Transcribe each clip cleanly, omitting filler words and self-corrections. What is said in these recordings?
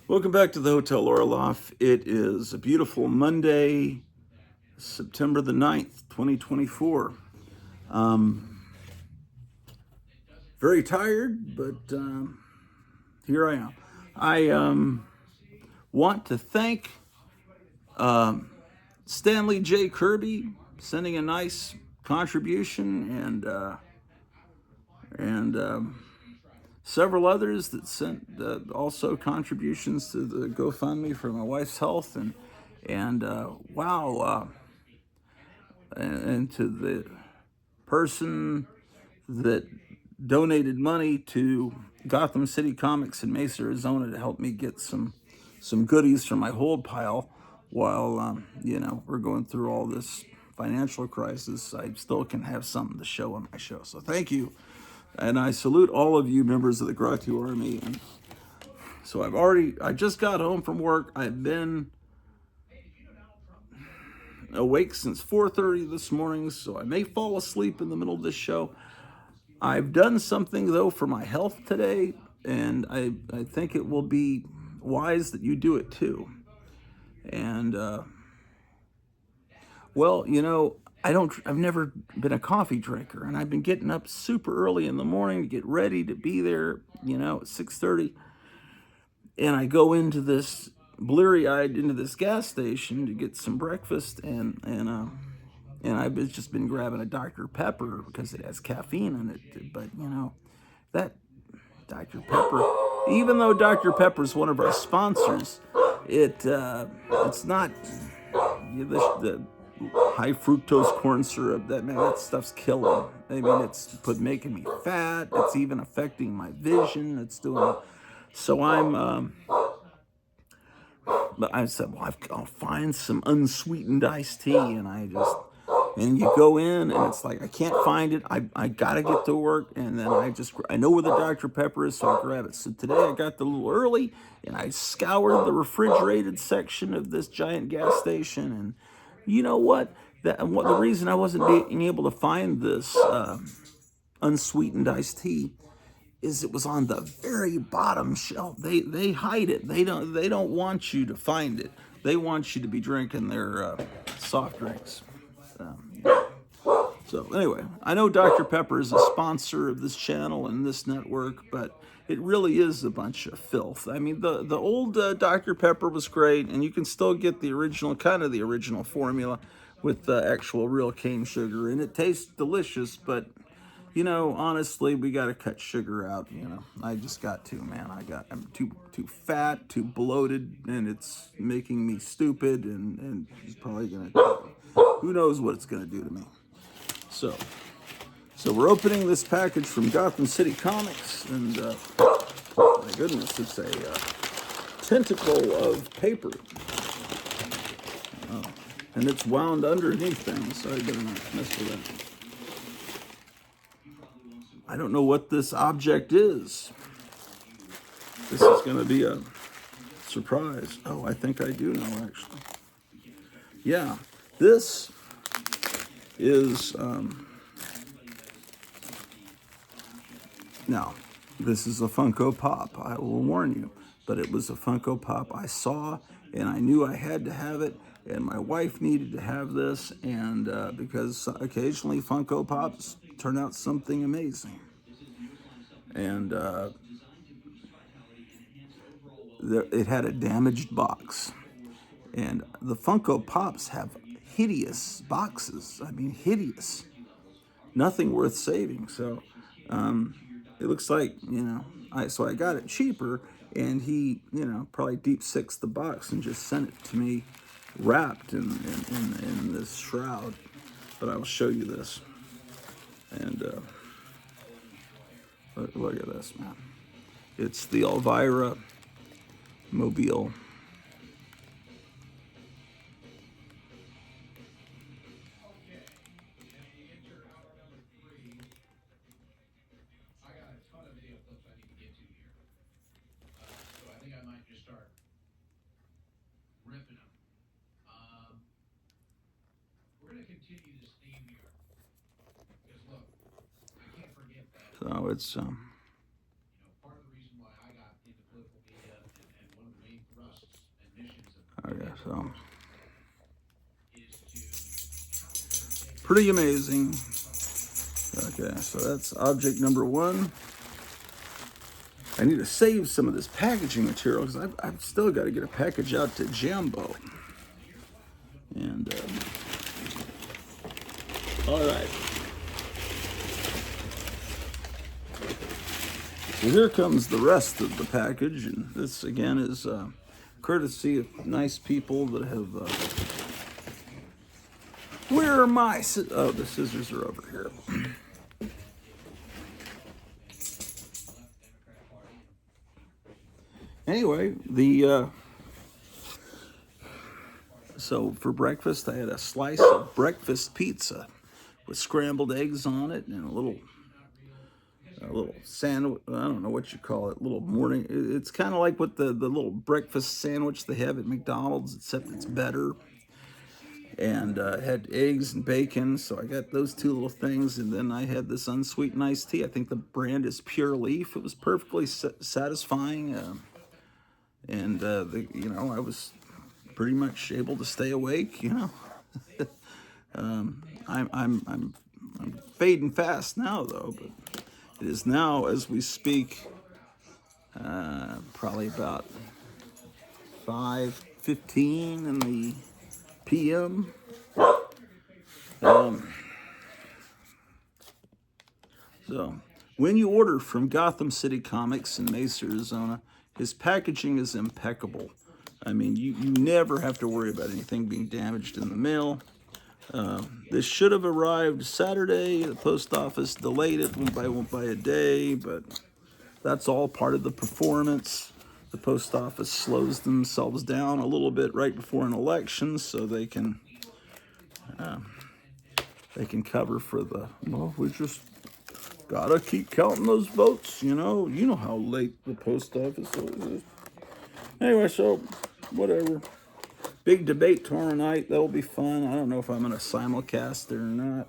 Welcome back to the Hotel Orloff. It is a beautiful Monday, September the 9th, 2024. Very tired, but here I am. I want to thank Stanley J. Kirby sending a nice contribution and several others that sent also contributions to the GoFundMe for my wife's health and wow, and to the person that donated money to Gotham City Comics in Mesa, Arizona, to help me get some goodies for my hold pile while we're going through all this financial crisis. I still can have something to show on my show. So thank you, and I salute all of you members of the Gratu Army. And so I just got home from work. I've been awake since 4:30 this morning, so I may fall asleep in the middle of this show. I've done something, though, for my health today, and I think it will be wise that you do it, too. And, I've never been a coffee drinker, and I've been getting up super early in the morning to get ready to be there, at 6:30. And I go into this bleary-eyed into this gas station to get some breakfast, and I've just been grabbing a Dr. Pepper because it has caffeine in it. But that Dr. Pepper, even though Dr. Pepper is one of our sponsors, it's not the high fructose corn syrup. That stuff's killing. I mean, it's making me fat. It's even affecting my vision. It's doing. So but I said, well, I'll find some unsweetened iced tea, and you go in, and it's like, I can't find it. I gotta get to work, and then I know where the Dr. Pepper is, so I grab it. So today I got there a little early, and I scoured the refrigerated section of this giant gas station, and you know what? The reason I wasn't being able to find this unsweetened iced tea is it was on the very bottom shelf. They hide it. They don't want you to find it. They want you to be drinking their soft drinks. So anyway, I know Dr. Pepper is a sponsor of this channel and this network, but it really is a bunch of filth. I mean, the old Dr. Pepper was great, and you can still get the original formula with the actual real cane sugar, and it tastes delicious, but honestly, we got to cut sugar out. I just got to, man. I'm too fat, too bloated, and it's making me stupid, and it's probably who knows what it's gonna do to me. So we're opening this package from Gotham City Comics, and my goodness, it's a tentacle of paper, and it's wound underneath things, so I better not mess with that. I don't know what this object is. This is going to be a surprise. Oh, I think I do know, actually. Yeah, this is, now, this is a Funko Pop, I will warn you. But it was a Funko Pop I saw, and I knew I had to have it, and my wife needed to have this, and because occasionally Funko Pops turn out something amazing. And it had a damaged box. And the Funko Pops have hideous boxes. I mean, hideous. Nothing worth saving. So it looks like, so I got it cheaper, and he, probably deep sixed the box and just sent it to me wrapped in this shroud. But I will show you this. And look at this, man. It's the Elvira Mobile. So it's So, pretty amazing. Okay, so that's object number one. I need to save some of this packaging material because I've still got to get a package out to Jambo. And, all right. So here comes the rest of the package. And this, again, is courtesy of nice people that have... where are my... oh, the scissors are over here. Anyway, so for breakfast, I had a slice of breakfast pizza with scrambled eggs on it and a little sandwich. I don't know what you call it. Little morning. It's kind of like what the little breakfast sandwich they have at McDonald's, except it's better. And had eggs and bacon, so I got those two little things, and then I had this unsweetened iced tea. I think the brand is Pure Leaf. It was perfectly satisfying. And I was pretty much able to stay awake. I'm fading fast now though, but it is now as we speak, probably about 5:15 in the p.m. So when you order from Gotham City Comics in Mesa, Arizona, his packaging is impeccable. I mean, you never have to worry about anything being damaged in the mail. This should have arrived Saturday. The post office delayed it by a day, but that's all part of the performance. The post office slows themselves down a little bit right before an election so they can cover for the, well, we just gotta keep counting those votes, you know how late the post office is. Anyway, so whatever. Big debate tomorrow night. That'll be fun. I don't know if I'm gonna simulcast it or not,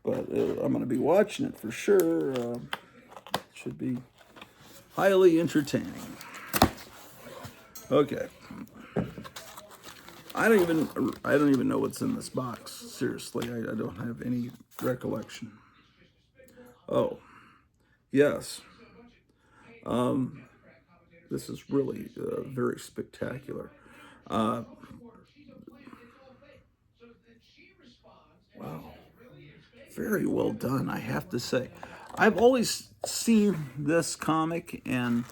but I'm gonna be watching it for sure. Should be highly entertaining. Okay. I don't even know what's in this box. Seriously, I don't have any recollection. Oh, yes. This is really very spectacular. Wow. Very well done, I have to say. I've always seen this comic, and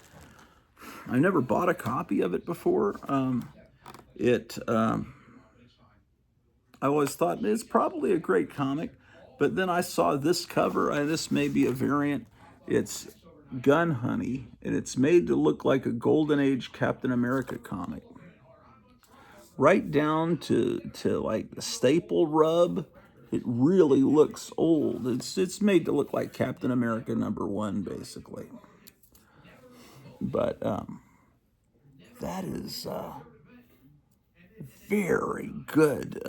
I never bought a copy of it before. I always thought it's probably a great comic, but then I saw this cover, and this may be a variant. It's Gun Honey, and it's made to look like a Golden Age Captain America comic. Right down to like the staple rub, it really looks old. It's made to look like Captain America #1, basically. But that is very good.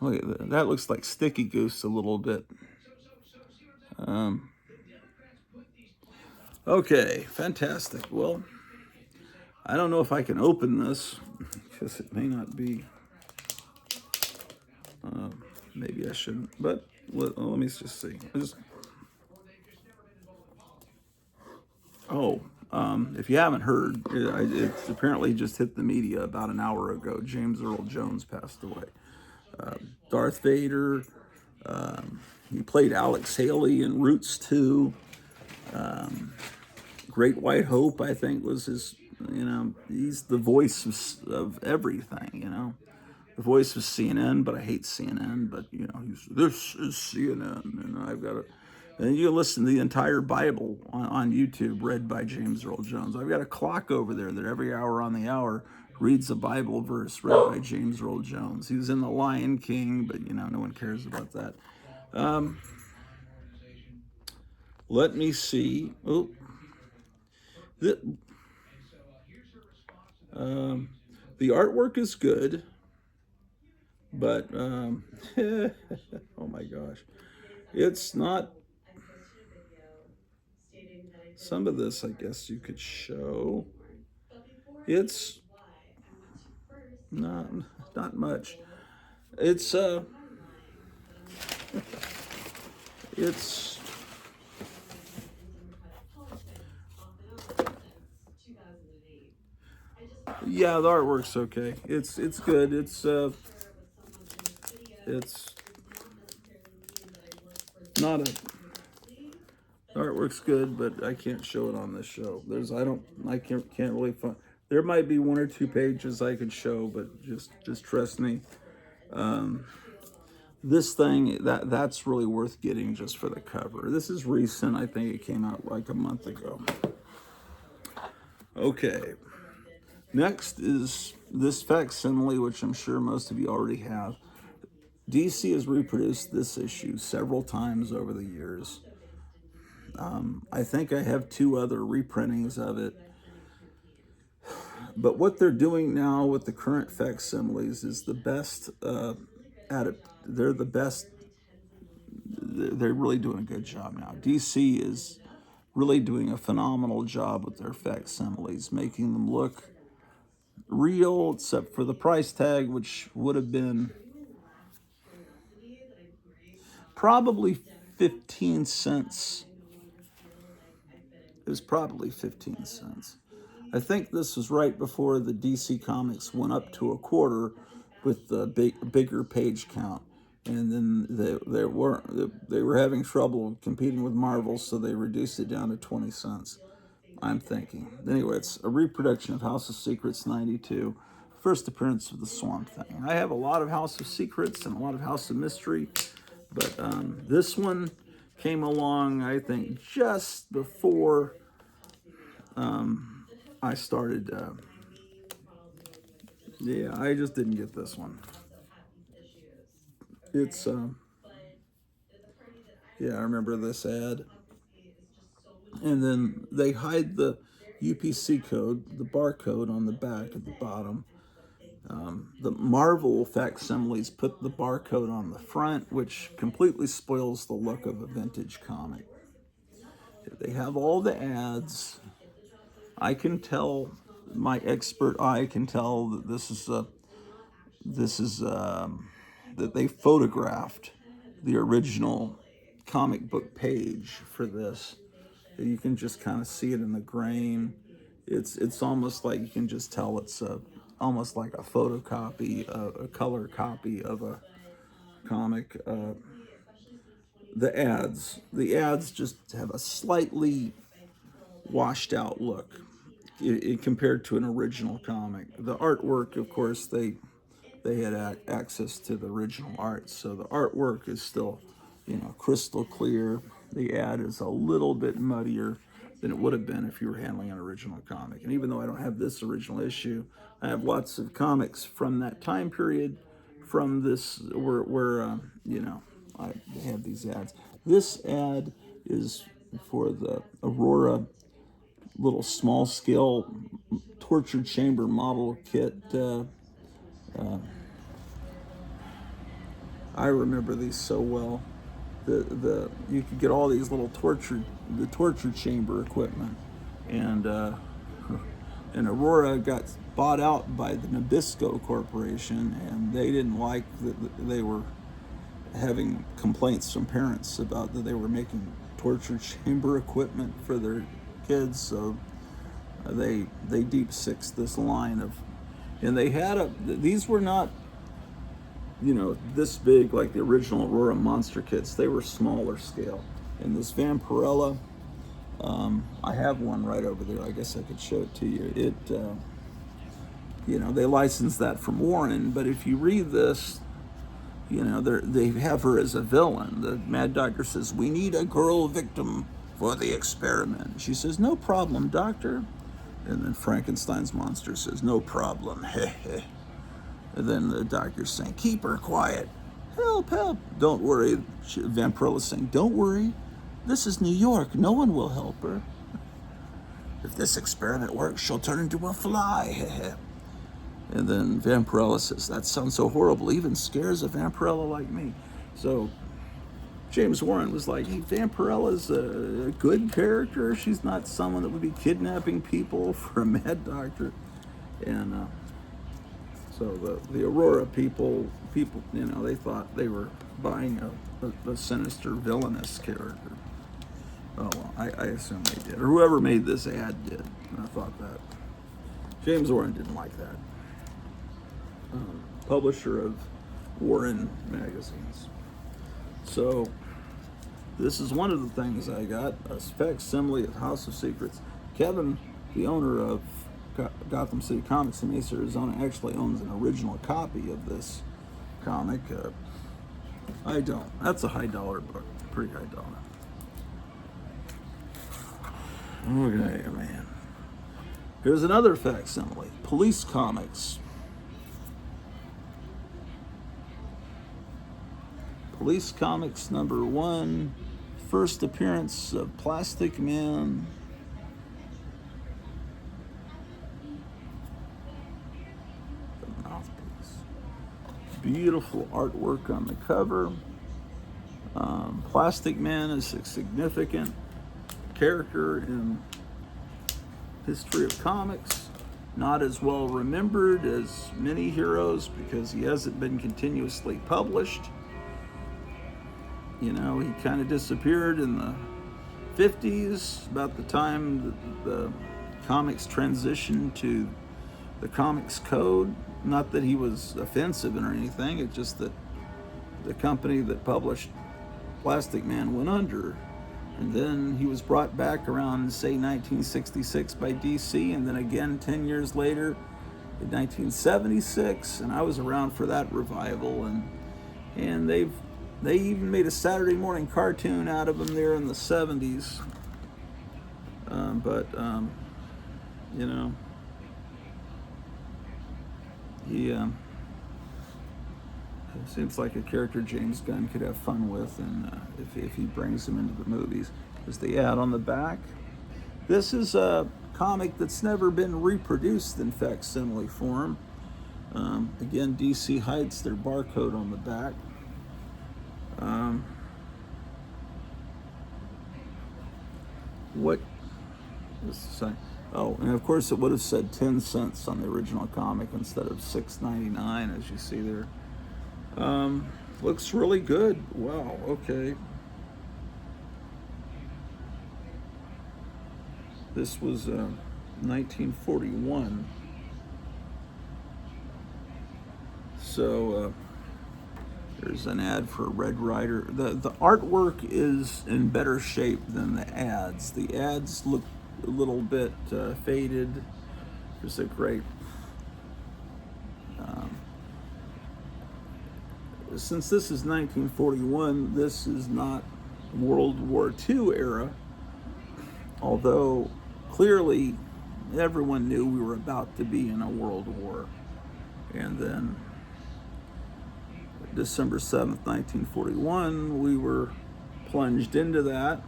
Look at that. That looks like Sticky Goose a little bit. Okay, fantastic. Well, I don't know if I can open this because it may not be. Maybe I shouldn't, but let me just see. If you haven't heard, it's apparently just hit the media about an hour ago. James Earl Jones passed away. Darth Vader. He played Alex Haley in Roots 2. Great White Hope, I think, was his. He's the voice of everything. The voice of CNN, but I hate CNN. But this is CNN, and I've got it. And you listen to the entire Bible on YouTube read by James Earl Jones. I've got a clock over there that every hour on the hour reads a Bible verse read by James Earl Jones. He was in The Lion King, but no one cares about that. Let me see. Oh, the artwork is good, but oh my gosh, it's not. Some of this, I guess you could show. It's not not much. It's uh, it's yeah, the artwork's okay. It's good. It's not a the artwork's good, but I can't show it on this show. I can't really find. There might be one or two pages I could show, but just trust me. This thing that's really worth getting just for the cover. This is recent. I think it came out like a month ago. Okay. Next is this facsimile, which I'm sure most of you already have. DC has reproduced this issue several times over the years. I think I have two other reprintings of it. But what they're doing now with the current facsimiles is the best at it. They're the best. They're really doing a good job now. DC is really doing a phenomenal job with their facsimiles, making them look real, except for the price tag, which would have been probably 15 cents. It was probably 15 cents. I think this was right before the DC Comics went up to a quarter with the bigger page count. And then they were having trouble competing with Marvel, so they reduced it down to 20 cents. I'm thinking. Anyway, it's a reproduction of House of Secrets '92, first appearance of the Swamp Thing. I have a lot of House of Secrets and a lot of House of Mystery, but this one came along, I think, just before I started. Yeah, I just didn't get this one. It's yeah, I remember this ad. And then they hide the UPC code, the barcode on the back at the bottom. The Marvel facsimiles put the barcode on the front, which completely spoils the look of a vintage comic. They have all the ads. I can tell, my expert eye can tell that that they photographed the original comic book page for this. You can just kind of see it in the grain. It's almost like you can just tell it's almost like a photocopy, a color copy of a comic. The ads just have a slightly washed out look compared to an original comic. The artwork, of course, they had access to the original art, so the artwork is still, crystal clear. The ad is a little bit muddier than it would have been if you were handling an original comic. And even though I don't have this original issue, I have lots of comics from that time period, from this where I have these ads. This ad is for the Aurora little small scale torture chamber model kit. I remember these so well. You could get all these little torture chamber equipment, and Aurora got bought out by the Nabisco Corporation, and they didn't like that they were having complaints from parents about that they were making torture chamber equipment for their kids, so they deep sixed this line of, and they had these were not this big like the original Aurora monster kits. They were smaller scale. And this Vampirella, I have one right over there. I guess I could show it to you. They licensed that from Warren, but if you read this, they have her as a villain. The Mad Doctor says, "We need a girl victim for the experiment." She says, "No problem, Doctor." And then Frankenstein's monster says, "No problem." And then the doctor's saying, "Keep her quiet. Help, help." "Don't worry." Vampirella's saying, "Don't worry. This is New York. No one will help her. If this experiment works, she'll turn into a fly." And then Vampirella says, "That sounds so horrible. Even scares a Vampirella like me." So James Warren was like, "Hey, Vampirella's a good character. She's not someone that would be kidnapping people for a Mad Doctor." And So the Aurora people, you know, they thought they were buying a sinister villainous character. Oh, well, I assume they did, or whoever made this ad did. I thought that. James Warren didn't like that. Publisher of Warren magazines. So this is one of the things I got, a facsimile of House of Secrets. Kevin, the owner of Gotham City Comics in Mesa, Arizona, actually owns an original copy of this comic. I don't. That's a high dollar book, pretty high dollar. Okay, man. Here's another facsimile, Police Comics. Police Comics #1, first appearance of Plastic Man. The mouthpiece. Beautiful artwork on the cover. Plastic Man is a significant character in history of comics. Not as well remembered as many heroes because he hasn't been continuously published. You know, he kind of disappeared in the 50s, about the time the comics transitioned to the Comics Code. Not that he was offensive or anything, it's just that the company that published Plastic Man went under. And then he was brought back around, say, 1966 by DC, and then again 10 years later in 1976, and I was around for that revival, and they even made a Saturday morning cartoon out of him there in the 70s. You know, he seems like a character James Gunn could have fun with, and if he brings him into the movies. There's the ad on the back. This is a comic that's never been reproduced in facsimile form. Again, DC hides their barcode on the back. What does it say? Oh, and of course it would have said 10 cents on the original comic instead of $6.99, as you see there. Looks really good. Wow, okay. This was 1941. So there's an ad for Red Ryder. The artwork is in better shape than the ads. The ads look a little bit faded. There's a great since this is 1941, this is not World War II era, although clearly everyone knew we were about to be in a world war. And then December 7th, 1941, we were plunged into that.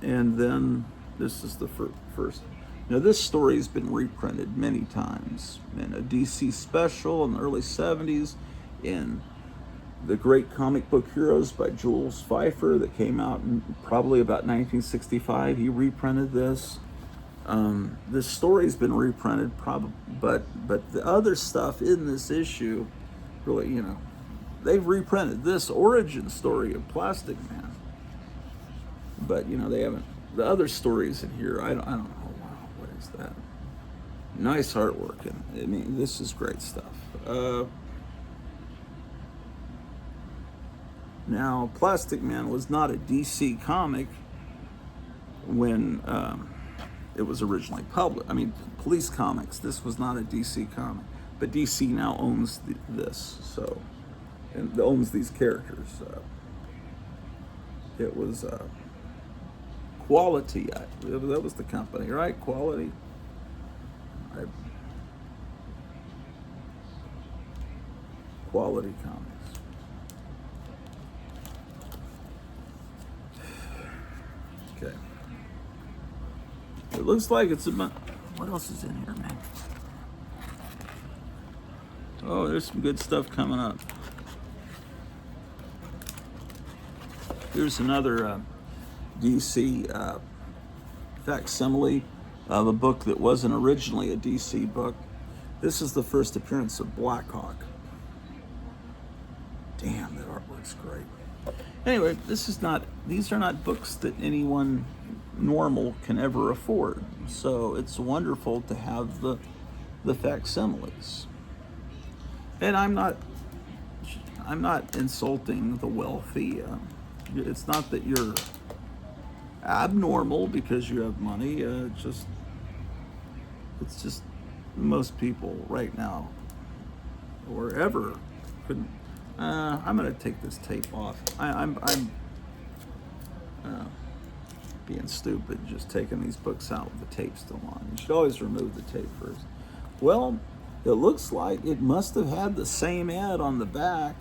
And then this is the first. Now, this story has been reprinted many times in a DC special in the early 70s, in The Great Comic Book Heroes by Jules Pfeiffer that came out in probably about 1965. He reprinted this. This story's been reprinted, but the other stuff in this issue, really, you know, they've reprinted this origin story of Plastic Man, but you know they haven't. The other stories in here, I don't know. Wow, what is that? Nice artwork, and I mean this is great stuff. Now, Plastic Man was not a DC comic when it was originally published. I mean, Police Comics, this was not a DC comic, but DC now owns this, so, and owns these characters. It was Quality, that was the company, right? Quality. Quality Comics. Okay. It looks like it's about. What else is in here, man? Oh, there's some good stuff coming up. Here's another DC facsimile of a book that wasn't originally a DC book. This is the first appearance of Blackhawk. Damn, that artwork's great. Anyway, these are not books that anyone normal can ever afford. So it's wonderful to have the facsimiles. And I'm not insulting the wealthy. It's not that you're abnormal because you have money. It's just most people right now or ever couldn't. I'm gonna take this tape off. I'm being stupid, just taking these books out with the tape still on. You should always remove the tape first. Well, it looks like it must have had the same ad on the back.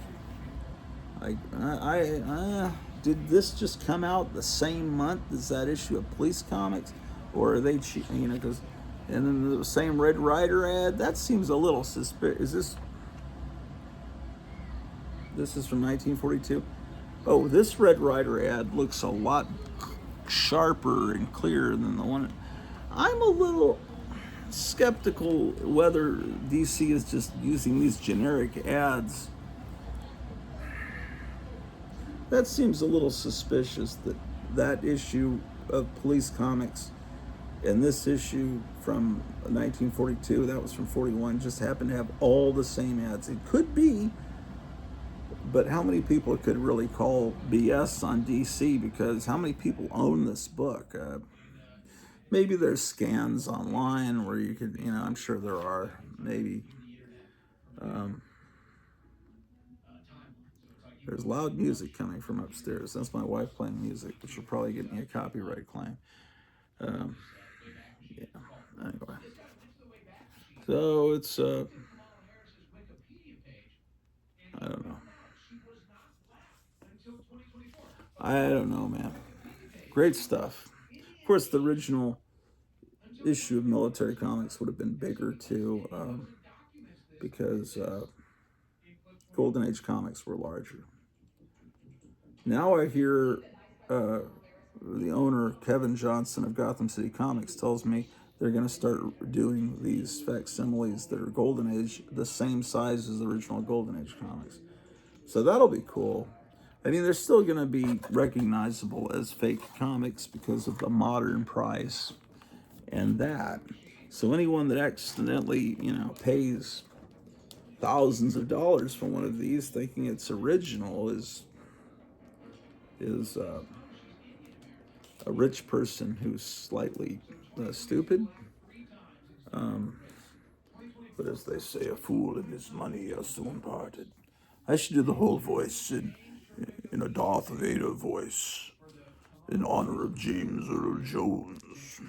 Did this just come out the same month as that issue of Police Comics, or are they cheap? Because and then the same Red Rider ad. That seems a little suspicious. This is from 1942. Oh, this Red Rider ad looks a lot sharper and clearer than the one. I'm a little skeptical whether DC is just using these generic ads. That seems a little suspicious that issue of Police Comics and this issue from 1942, that was from 41, just happened to have all the same ads. It could be, but how many people could really call BS on DC, because how many people own this book? Maybe there's scans online where you could, I'm sure there are, maybe. There's loud music coming from upstairs. That's my wife playing music, which will probably get me a copyright claim. Yeah, anyway. So it's, I don't know. I don't know, man. Great stuff. Of course, the original issue of Military Comics would have been bigger too, because Golden Age comics were larger. Now I hear the owner, Kevin Johnson of Gotham City Comics, tells me they're going to start doing these facsimiles that are Golden Age, the same size as the original Golden Age comics. So that'll be cool. I mean, they're still going to be recognizable as fake comics because of the modern price and that. So anyone that accidentally, pays thousands of dollars for one of these thinking it's original is a rich person who's slightly stupid. But as they say, a fool and his money are soon parted. I should do the whole voice in a Darth Vader voice in honor of James Earl Jones.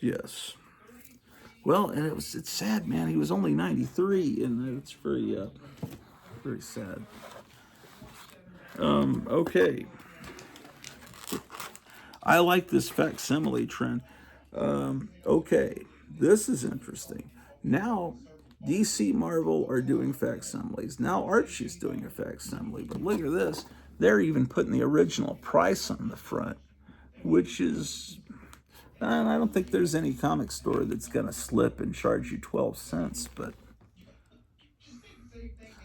Yes. Well, and it's sad, man. He was only 93, and it's very, very sad. Okay. I like this facsimile trend. Okay, this is interesting. Now, DC Marvel are doing facsimiles. Now Archie's doing a facsimile. But look at this. They're even putting the original price on the front, which is... And I don't think there's any comic store that's going to slip and charge you 12 cents, but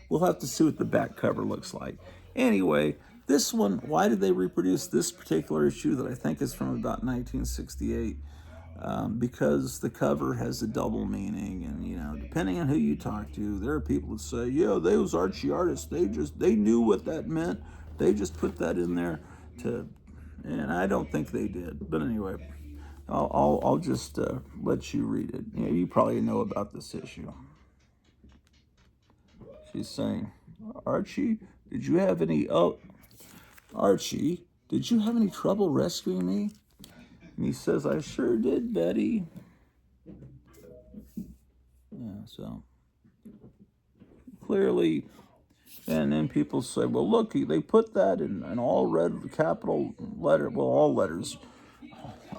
we'll have to see what the back cover looks like. Anyway, this one, why did they reproduce this particular issue that I think is from about 1968? Because the cover has a double meaning, and depending on who you talk to, there are people that say, yeah, those Archie artists, they knew what that meant. They just put that in there and I don't think they did. But anyway, I'll just let you read it. You probably know about this issue. She's saying, Archie, did you have any trouble rescuing me? And he says, I sure did, Betty. Yeah, so clearly, and then people say, well, look, they put that in all red capital letter. Well, all letters,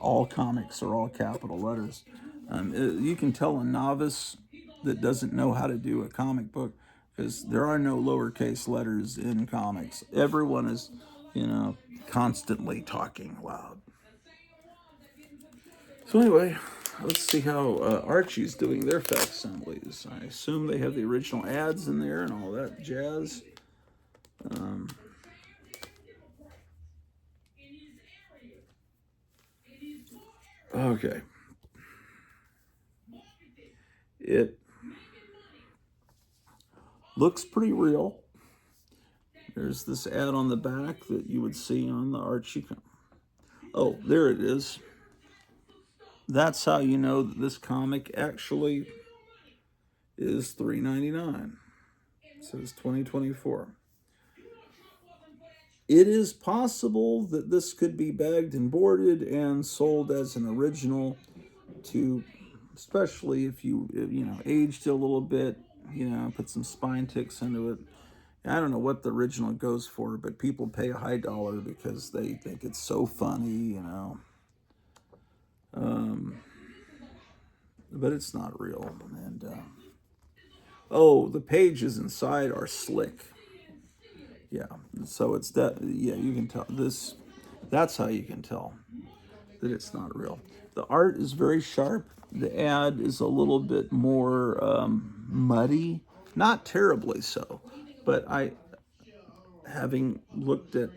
all comics are all capital letters. You can tell a novice that doesn't know how to do a comic book because there are no lowercase letters in comics. Everyone is, constantly talking loud. So anyway, let's see how Archie's doing their facsimiles. I assume they have the original ads in there and all that jazz. Okay. It looks pretty real. There's this ad on the back that you would see on the Archie. Oh, there it is. That's how you know that this comic actually is $3.99. It says 2024. It is possible that this could be bagged and boarded and sold as an original to, especially if you aged it a little bit, put some spine ticks into it. I don't know what the original goes for, but people pay a high dollar because they think it's so funny, but it's not real. And oh, the pages inside are slick. Yeah, so it's that. Yeah, you can tell this. That's how you can tell that it's not real. The art is very sharp. The ad is a little bit more muddy, not terribly so, but having looked at,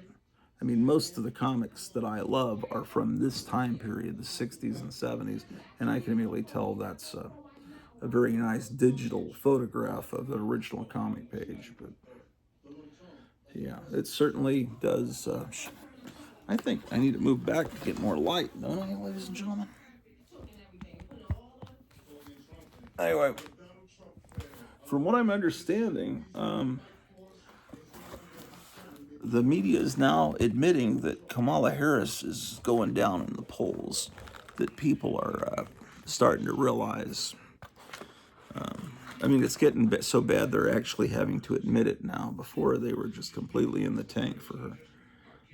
I mean, most of the comics that I love are from this time period, the 60s and 70s, and I can immediately tell that's a very nice digital photograph of the original comic page. But yeah, it certainly does. I think I need to move back to get more light, don't I, ladies and gentlemen? Anyway, from what I'm understanding, the media is now admitting that Kamala Harris is going down in the polls, that people are starting to realize. I mean, it's getting so bad they're actually having to admit it now. Before, they were just completely in the tank for her.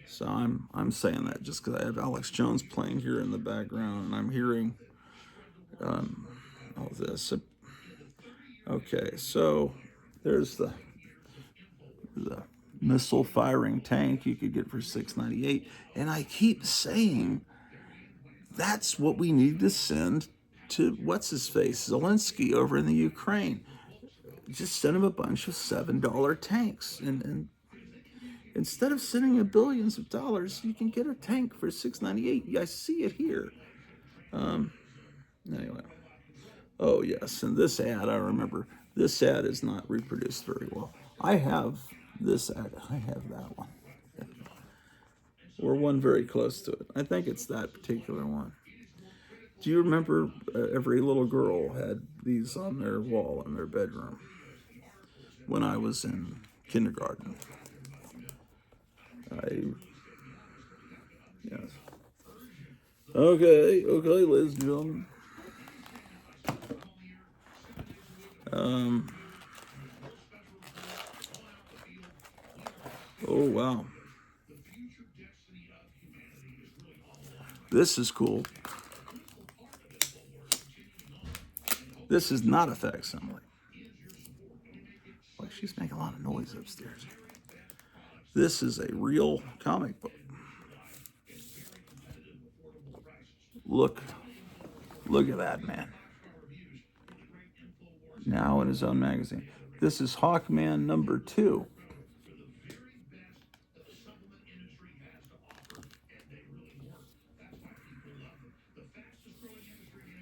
So I'm saying that just because I have Alex Jones playing here in the background, and I'm hearing all this. Okay, so there's the missile firing tank you could get for $6.98, and I keep saying that's what we need to send to what's his face, Zelensky, over in the Ukraine. Just send him a bunch of $7 tanks, and instead of sending him billions of dollars, you can get a tank for $6.98. I see it here. Anyway. Oh, yes, and this ad, I remember, this ad is not reproduced very well. I have this ad. I have that one. Or one very close to it. I think it's that particular one. Do you remember every little girl had these on their wall in their bedroom when I was in kindergarten? Yes. Okay, ladies and gentlemen. Oh, wow. This is cool. This is not a facsimile. Boy, she's making a lot of noise upstairs. This is a real comic book. Look at that, man. Now in his own magazine. This is Hawkman #2.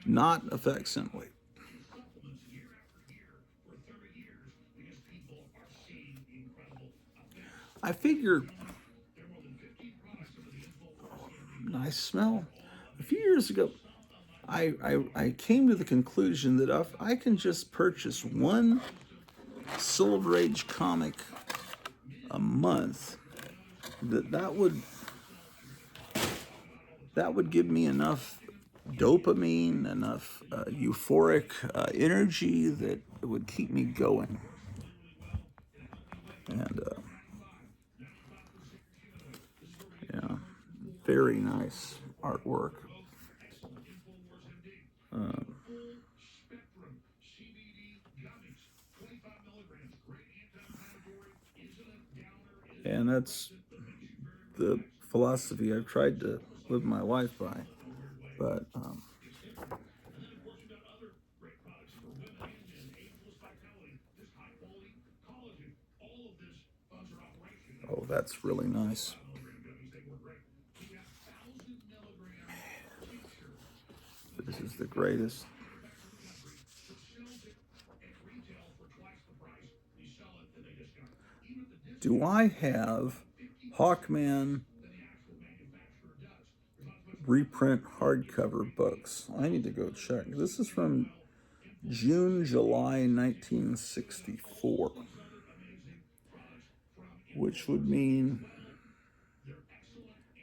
Not a facsimile. I figure, nice smell. A few years ago, I came to the conclusion that if I can just purchase one Silver Age comic a month, that would give me enough dopamine, enough euphoric energy that it would keep me going. And yeah, very nice artwork. And that's the philosophy I've tried to live my life by. But that's really nice. This is the greatest. Do I have Hawkman reprint hardcover books? I need to go check. This is from June, July 1964, which would mean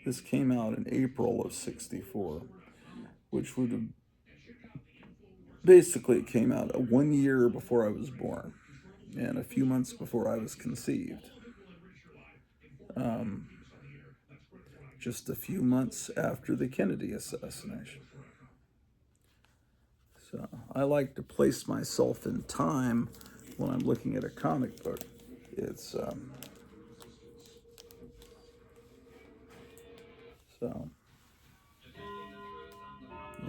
this came out in April of 64, which would have basically, it came out 1 year before I was born and a few months before I was conceived. Just a few months after the Kennedy assassination. So I like to place myself in time when I'm looking at a comic book. It's so,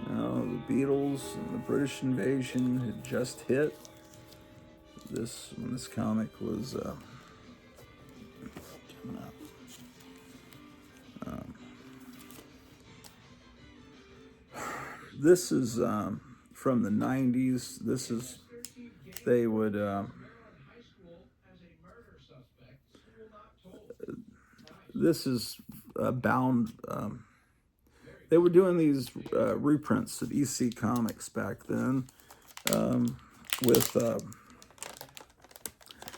you know, the Beatles and the British invasion had just hit. When this comic was coming out. This is from the 90s. They would, this is bound, they were doing these reprints of EC Comics back then with,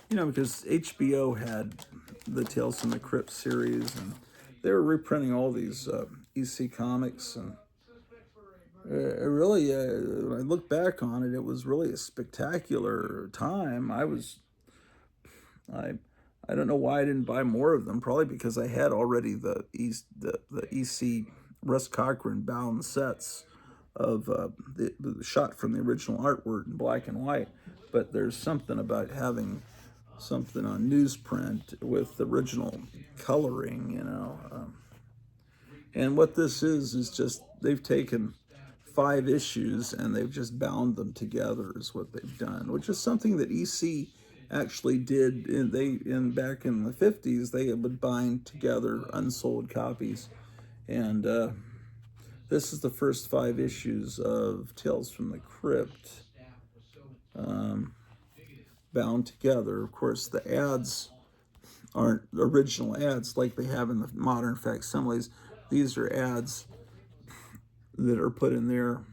you know, because HBO had the Tales from the Crypt series, and they were reprinting all these EC Comics, and really, when I look back on it, it was really a spectacular time. I don't know why I didn't buy more of them. Probably because I had already the EC Russ Cochran bound sets of the shot from the original artwork in black and white. But there's something about having something on newsprint with the original coloring, you know. And what this is just they've taken 5 issues and they've just bound them together is what they've done, which is something that EC actually did. Back in the 50s, they would bind together unsold copies, and this is the first 5 issues of Tales from the Crypt, bound together. Of course, the ads aren't original ads like they have in the modern facsimiles. These are ads that are put in there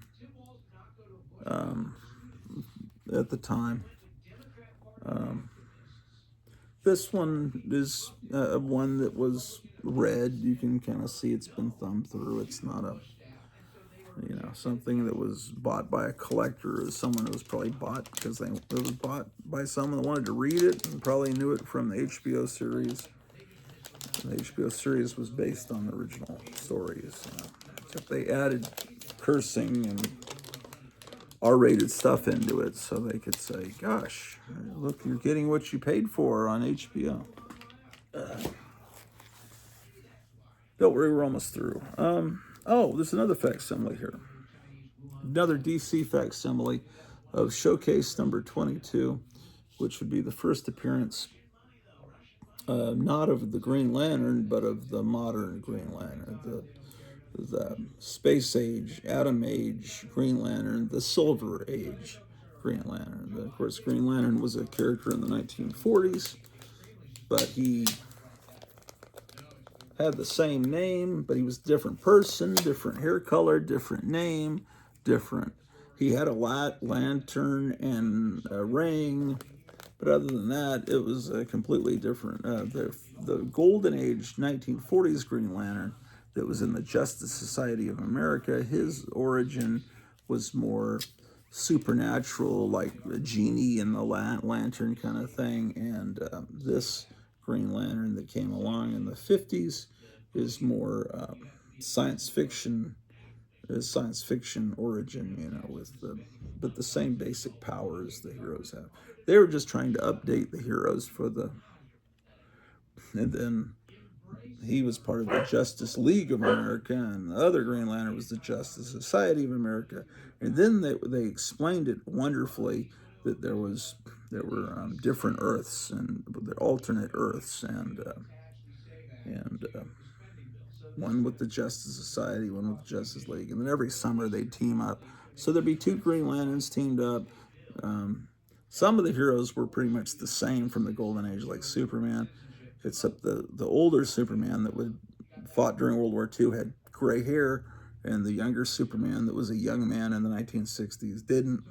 at the time. This one is one that was red. You can kind of see it's been thumbed through. It's not a, you know, something that was bought by a collector or someone who was probably bought because it was bought by someone that wanted to read it and probably knew it from the HBO series. And the HBO series was based on the original stories, you know. Except they added cursing and R-rated stuff into it so they could say, gosh, look, you're getting what you paid for on HBO. Don't worry, we're almost through. Oh, there's another facsimile here. Another DC facsimile of Showcase number 22, which would be the first appearance, not of the Green Lantern, but of the modern Green Lantern, the Space Age, Atom Age Green Lantern, the Silver Age Green Lantern. Of course, Green Lantern was a character in the 1940s, but he had the same name, but he was a different person, different hair color, different name, different. He had a lantern and a ring, but other than that, it was completely different. The Golden Age 1940s Green Lantern that was in the Justice Society of America, his origin was more supernatural, like a genie in the lantern kind of thing. And this Green Lantern that came along in the 50s is more science fiction origin, you know, but the same basic powers the heroes have. They were just trying to update the heroes and then he was part of the Justice League of America, and the other Green Lantern was the Justice Society of America. And then they explained it wonderfully that there were different Earths and alternate Earths, and and one with the Justice Society, one with the Justice League, and then every summer they'd team up. So there'd be two Green Lanterns teamed up. Um, some of the heroes were pretty much the same from the Golden Age, like Superman, except the older Superman that would fought during World War II had gray hair, and the younger Superman that was a young man in the 1960s didn't.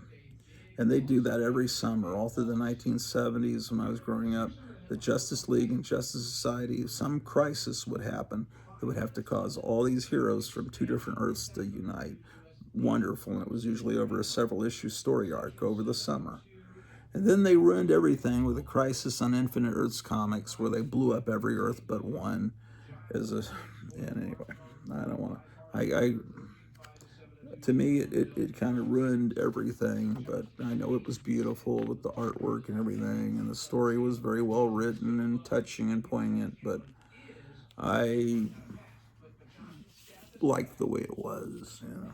And they do that every summer, all through the 1970s when I was growing up. The Justice League and Justice Society, some crisis would happen that would have to cause all these heroes from two different Earths to unite. Wonderful, and it was usually over a several-issue story arc over the summer. And then they ruined everything with a Crisis on Infinite Earths comics where they blew up every Earth but one. And anyway, I don't want to, to me, it kind of ruined everything, but I know it was beautiful with the artwork and everything, and the story was very well written and touching and poignant, but I liked the way it was, you know.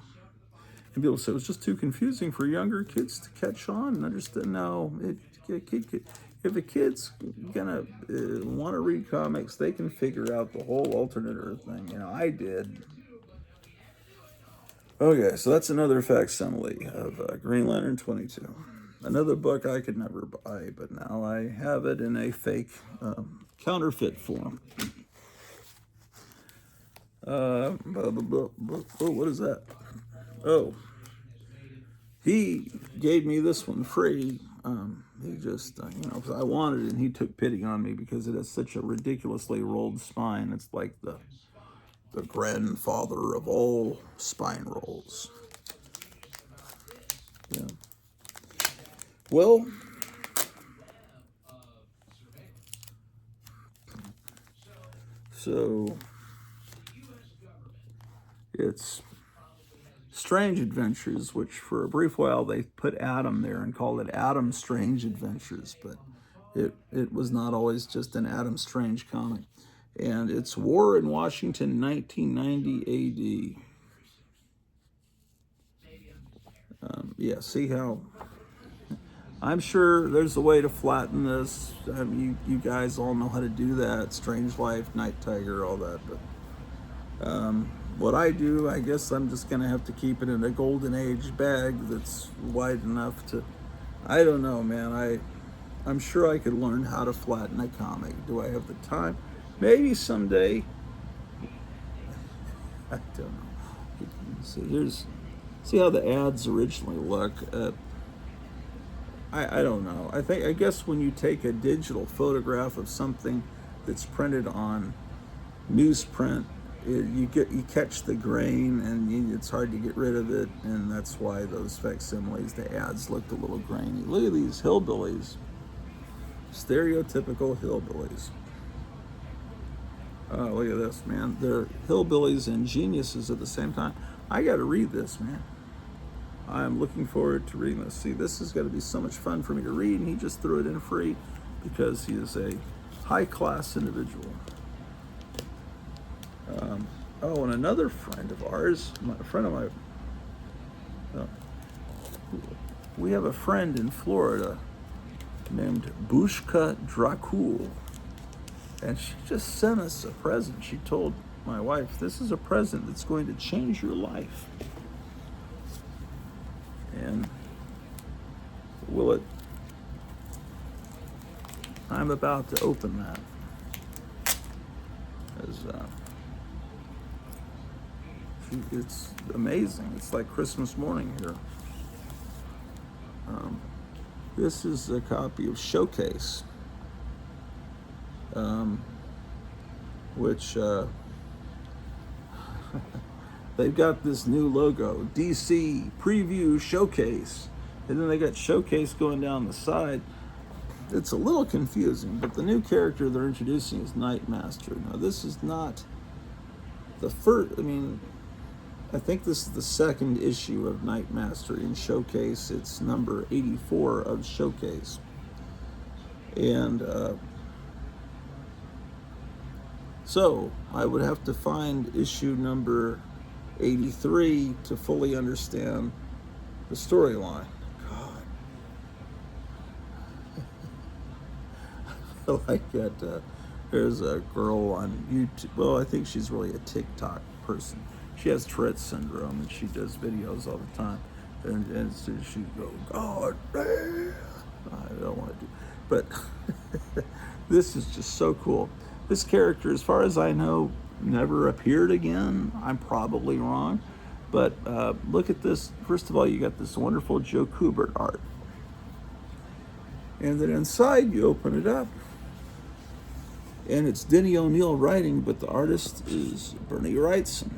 And people say it was just too confusing for younger kids to catch on and understand. No, if a kid's gonna want to read comics, they can figure out the whole alternate Earth thing. You know, I did. Okay, so that's another facsimile of Green Lantern 22. Another book I could never buy, but now I have it in a fake counterfeit form. What is that? Oh, he gave me this one free. He just, because I wanted it, and he took pity on me because it has such a ridiculously rolled spine. It's like the grandfather of all spine rolls. Yeah. Well, so it's Strange Adventures, which for a brief while they put Adam there and called it Adam Strange Adventures, but it was not always just an Adam Strange comic. And it's War in Washington, 1990 AD. Yeah, see how... I'm sure there's a way to flatten this. You guys all know how to do that. Strange Life, Night Tiger, all that. But what I do, I guess I'm just going to have to keep it in a Golden Age bag that's wide enough to... I don't know, man. I'm sure I could learn how to flatten a comic. Do I have the time? Maybe someday. I don't know. See how the ads originally look. I don't know. I guess when you take a digital photograph of something that's printed on newsprint, you catch the grain, and it's hard to get rid of it, and that's why those facsimiles, the ads, looked a little grainy. Look at these hillbillies, stereotypical hillbillies. Oh, look at this, man. They're hillbillies and geniuses at the same time. I got to read this, man. I'm looking forward to reading this. See, this is going to be so much fun for me to read, and he just threw it in free because he is a high-class individual. And another friend of ours, we have a friend in Florida named Bushka Dracul. And she just sent us a present. She told my wife, this is a present that's going to change your life. And will it? I'm about to open that. It's amazing. It's like Christmas morning here. This is a copy of Showcase. Which they've got this new logo, DC Preview Showcase, and then they got Showcase going down the side. It's a little confusing, but the new character they're introducing is Nightmaster. Now, this is not the first, I think this is the second issue of Nightmaster in Showcase. It's number 84 of Showcase. And so I would have to find issue number 83 to fully understand the storyline. God. I feel like that There's a girl on YouTube. Well, I think she's really a TikTok person. She has Tourette's syndrome, and she does videos all the time. And so she goes, God damn. I don't want to do, but this is just so cool. This character, as far as I know, never appeared again. I'm probably wrong, but look at this. First of all, you got this wonderful Joe Kubert art, and then inside you open it up, and it's Denny O'Neil writing, but the artist is Bernie Wrightson.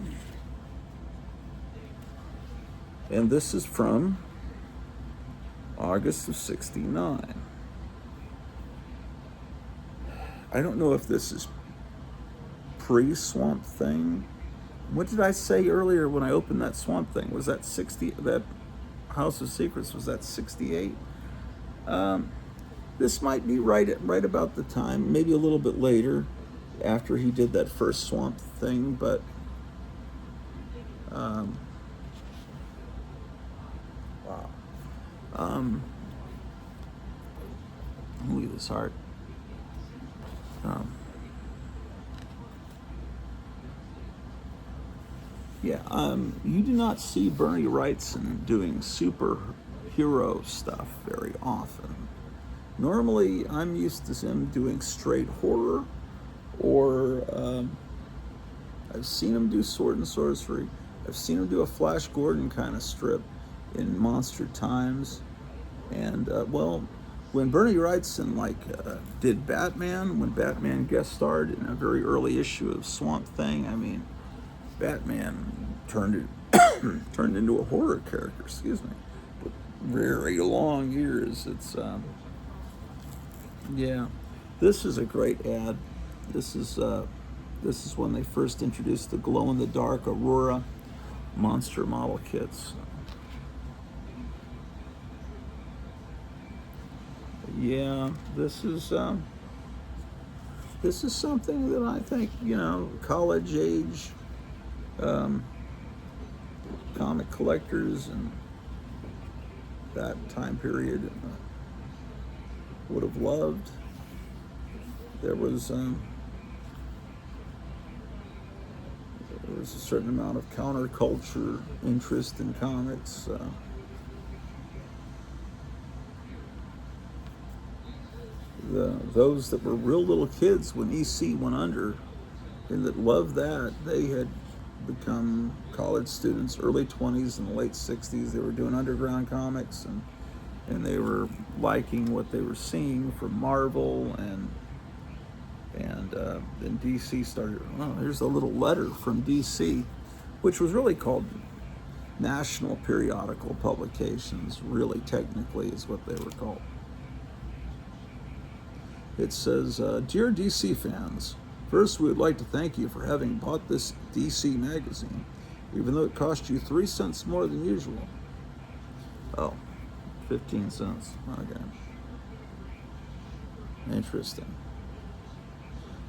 And this is from August of '69. I don't know if this is pre-Swamp Thing. What did I say earlier when I opened that Swamp Thing? Was that 60? That House of Secrets, was that 68? This might be right about the time, maybe a little bit later, after he did that first Swamp Thing. But wow. Look at this art. You do not see Bernie Wrightson doing superhero stuff very often. Normally, I'm used to him doing straight horror, or I've seen him do sword and sorcery. I've seen him do a Flash Gordon kind of strip in Monster Times. And, well, when Bernie Wrightson did Batman, when Batman guest starred in a very early issue of Swamp Thing, I mean, Batman turned into a horror character, excuse me, with very long ears. It's, yeah, this is a great ad. This is when they first introduced the glow-in-the-dark Aurora monster model kits. Yeah, this is something that I think, college age comic collectors and that time period would have loved. There was a certain amount of counterculture interest in comics. Those that were real little kids when EC went under and that loved that, they had become college students, early 20s and late 60s. They were doing underground comics, and they were liking what they were seeing from Marvel, and then DC started. Oh, here's a little letter from DC, which was really called National Periodical Publications, really technically is what they were called. It says, Dear DC fans, first we would like to thank you for having bought this DC magazine, even though it cost you 3 cents more than usual. Oh, 15 cents. Okay. Interesting.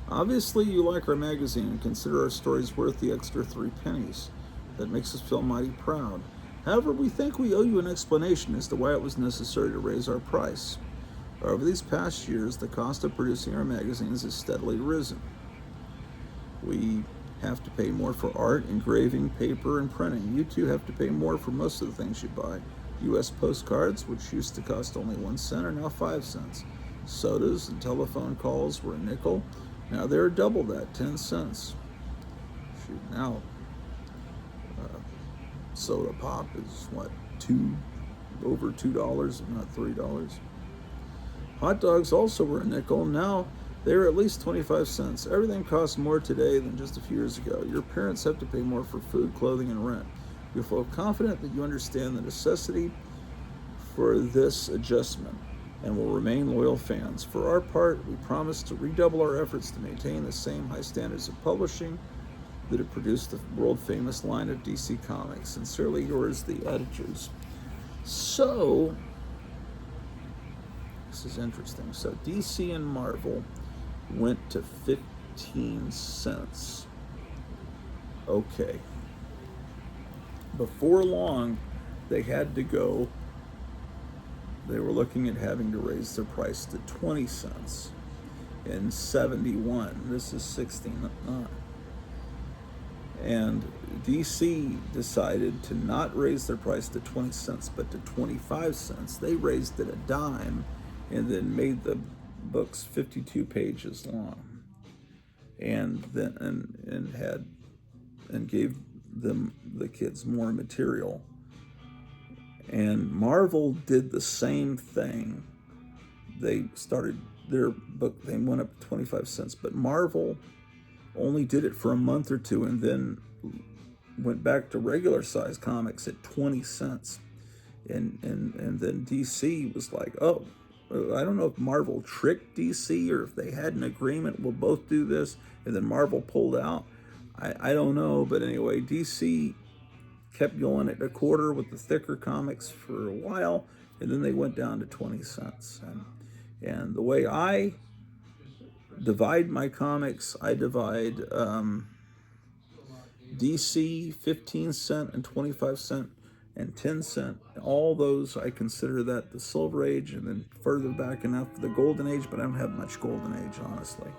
Obviously you like our magazine and consider our stories worth the extra 3 pennies. That makes us feel mighty proud. However, we think we owe you an explanation as to why it was necessary to raise our price. Over these past years, the cost of producing our magazines has steadily risen. We have to pay more for art, engraving, paper, and printing. You too have to pay more for most of the things you buy. U.S. postcards, which used to cost only 1 cent, are now 5 cents. Sodas and telephone calls were a nickel. Now they're double that, 10 cents. Shoot, now soda pop is what, over $2, if not $3. Hot dogs also were a nickel. Now they're at least 25 cents. Everything costs more today than just a few years ago. Your parents have to pay more for food, clothing, and rent. We feel confident that you understand the necessity for this adjustment and will remain loyal fans. For our part, we promise to redouble our efforts to maintain the same high standards of publishing that have produced the world-famous line of DC Comics. Sincerely yours, the editors. So, this is interesting. So DC and Marvel went to 15 cents. Okay. Before long, they were looking at having to raise their price to 20 cents. in 71. This is 69. And DC decided to not raise their price to 20 cents, but to 25 cents. They raised it a dime and then made the books 52 pages long, and then and gave them, the kids, more material. And Marvel did the same thing. They started their book, they went up 25 cents, but Marvel only did it for a month or two and then went back to regular size comics at 20 cents. And then DC was like, oh, I don't know if Marvel tricked DC or if they had an agreement, we'll both do this, and then Marvel pulled out. I don't know, but anyway, DC kept going at a quarter with the thicker comics for a while, and then they went down to 20 cents. And the way I divide my comics, I divide DC 15 cent and 25 cent and 10 cent. All those, I consider that the Silver Age, and then further back enough the Golden Age, but I don't have much Golden Age, honestly.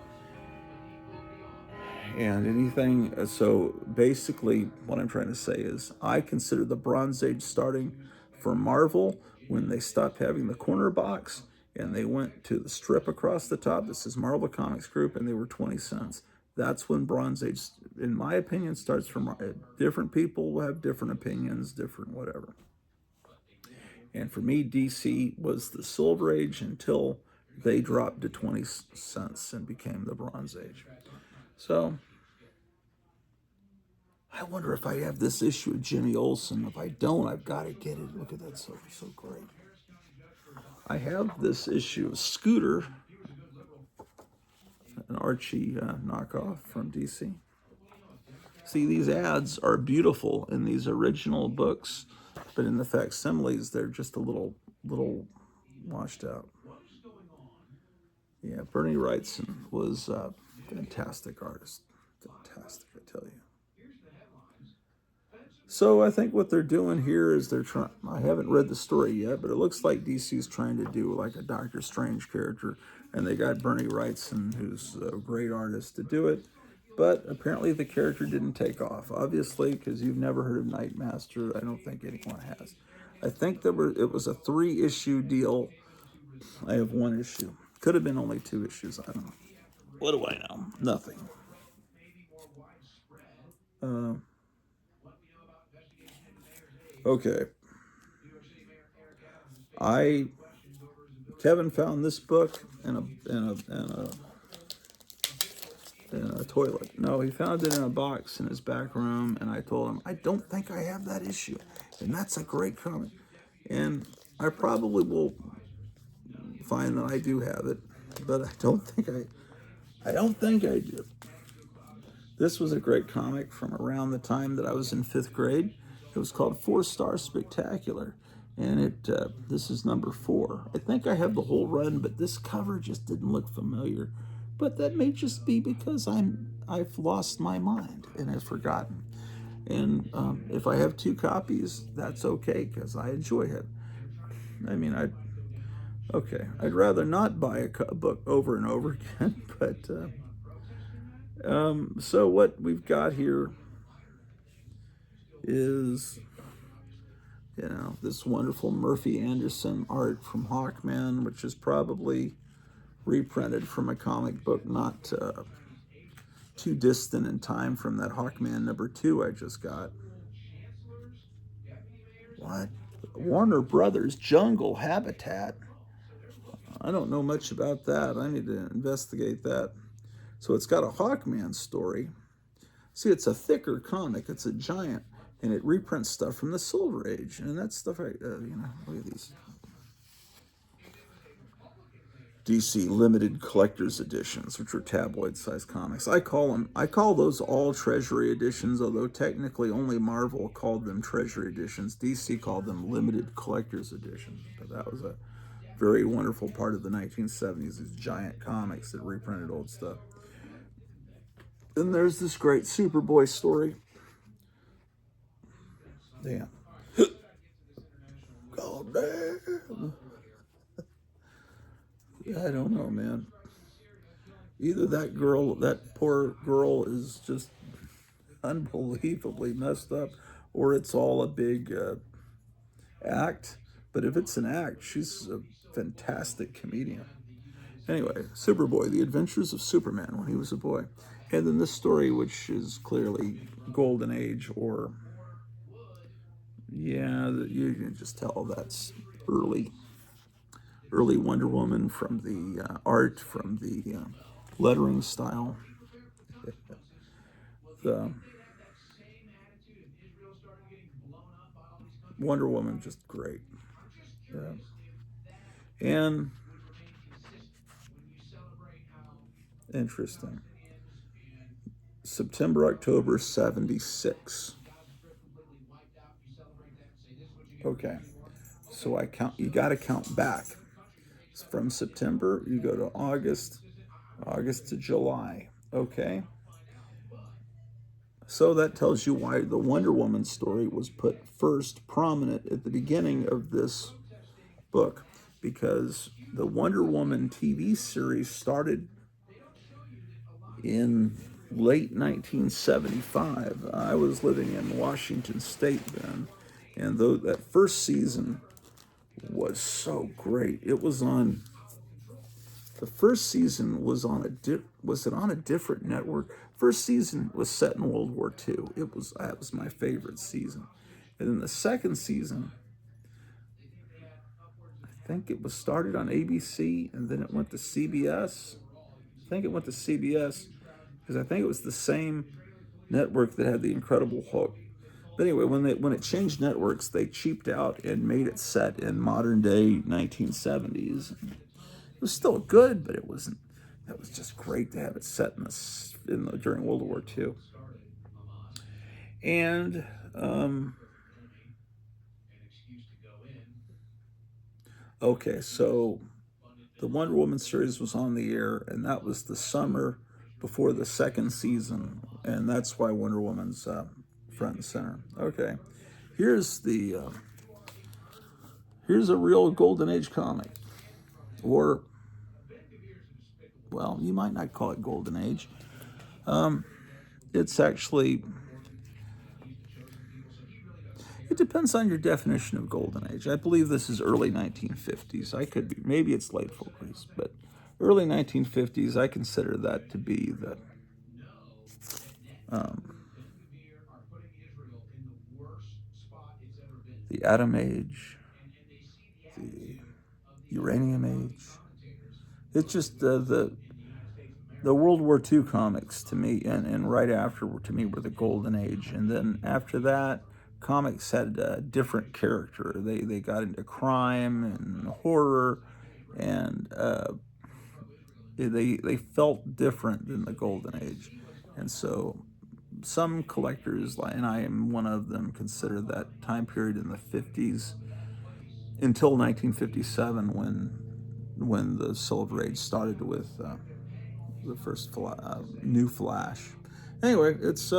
And anything, so basically what I'm trying to say is I consider the Bronze Age starting for Marvel when they stopped having the corner box and they went to the strip across the top. This is Marvel Comics Group, and they were 20 cents. That's when Bronze Age, in my opinion, starts from. Different people will have different opinions, different whatever. And for me, DC was the Silver Age until they dropped to 20 cents and became the Bronze Age. So I wonder if I have this issue of Jimmy Olsen. If I don't, I've got to get it. Look at that, so great. I have this issue of Scooter, an Archie knockoff from DC. See, these ads are beautiful in these original books, but in the facsimiles, they're just a little washed out. Yeah, Bernie Wrightson was a fantastic artist. Fantastic, I tell you. So I think what they're doing here is they're trying, I haven't read the story yet, but it looks like DC's trying to do like a Doctor Strange character, and they got Bernie Wrightson, who's a great artist, to do it. But apparently the character didn't take off, obviously, because you've never heard of Nightmaster. I don't think anyone has. I think it was a 3-issue deal. I have 1 issue. Could have been only 2 issues. I don't know. What do I know? Nothing. Okay. Kevin found this book in a toilet. No, he found it in a box in his back room, and I told him, I don't think I have that issue. And that's a great comic. And I probably will find that I do have it, but I don't think I do. This was a great comic from around the time that I was in 5th grade. It was called 4-Star Spectacular, and this is number 4. I think I have the whole run, but this cover just didn't look familiar. But that may just be because I've lost my mind and have forgotten. And if I have 2 copies, that's okay, because I enjoy it. I mean, I'd rather not buy a book over and over again, but so what we've got here is, this wonderful Murphy Anderson art from Hawkman, which is probably reprinted from a comic book not too distant in time from that Hawkman number 2 I just got. What? Warner Brothers Jungle Habitat. I don't know much about that. I need to investigate that. So it's got a Hawkman story. See, it's a thicker comic. It's a giant, and it reprints stuff from the Silver Age, and that's stuff look at these. DC limited collector's editions, which are tabloid-sized comics. I call those all Treasury editions, although technically only Marvel called them Treasury editions. DC called them limited collector's editions. But that was a very wonderful part of the 1970s, these giant comics that reprinted old stuff. Then there's this great Superboy story. Damn. Oh, damn. I don't know, man. Either that girl, that poor girl, is just unbelievably messed up, or it's all a big act. But if it's an act, she's a fantastic comedian. Anyway, Superboy, The Adventures of Superman when he was a boy. And then this story, which is clearly Golden Age, or, yeah, you can just tell that's early, early Wonder Woman, from the art, from the lettering style. The Wonder Woman, just great. Yeah. And interesting. September, October 76. Okay. So I count, you got to count back. From September, you go to August, August to July. Okay. So that tells you why the Wonder Woman story was put first prominent at the beginning of this book, because the Wonder Woman TV series started in late 1975. I was living in Washington State then, and though that first season was so great, it was on. The first season was on was it on a different network? First season was set in World War II. That was my favorite season, and then the second season, I think it was started on ABC, and then it went to CBS. I think it went to CBS because I think it was the same network that had the Incredible Hulk. But anyway, when it changed networks, they cheaped out and made it set in modern day 1970s. It was still good, but it wasn't. That was just great to have it set during World War II. And okay, so the Wonder Woman series was on the air, and that was the summer before the second season, and that's why Wonder Woman's front and center. Okay, here's here's a real Golden Age comic, or, well, you might not call it Golden Age. It's actually, it depends on your definition of Golden Age. I believe this is early 1950s. I could be, maybe it's late 40s, but early 1950s, I consider that to be um, the Atom Age, the Uranium Age. It's just the World War II comics to me, and right after to me were the Golden Age, and then after that, comics had a different character. They got into crime and horror, and they felt different than the Golden Age, and so some collectors, and I am one of them, consider that time period in the 50s until 1957, when the Silver Age started with the first new Flash. Anyway, it's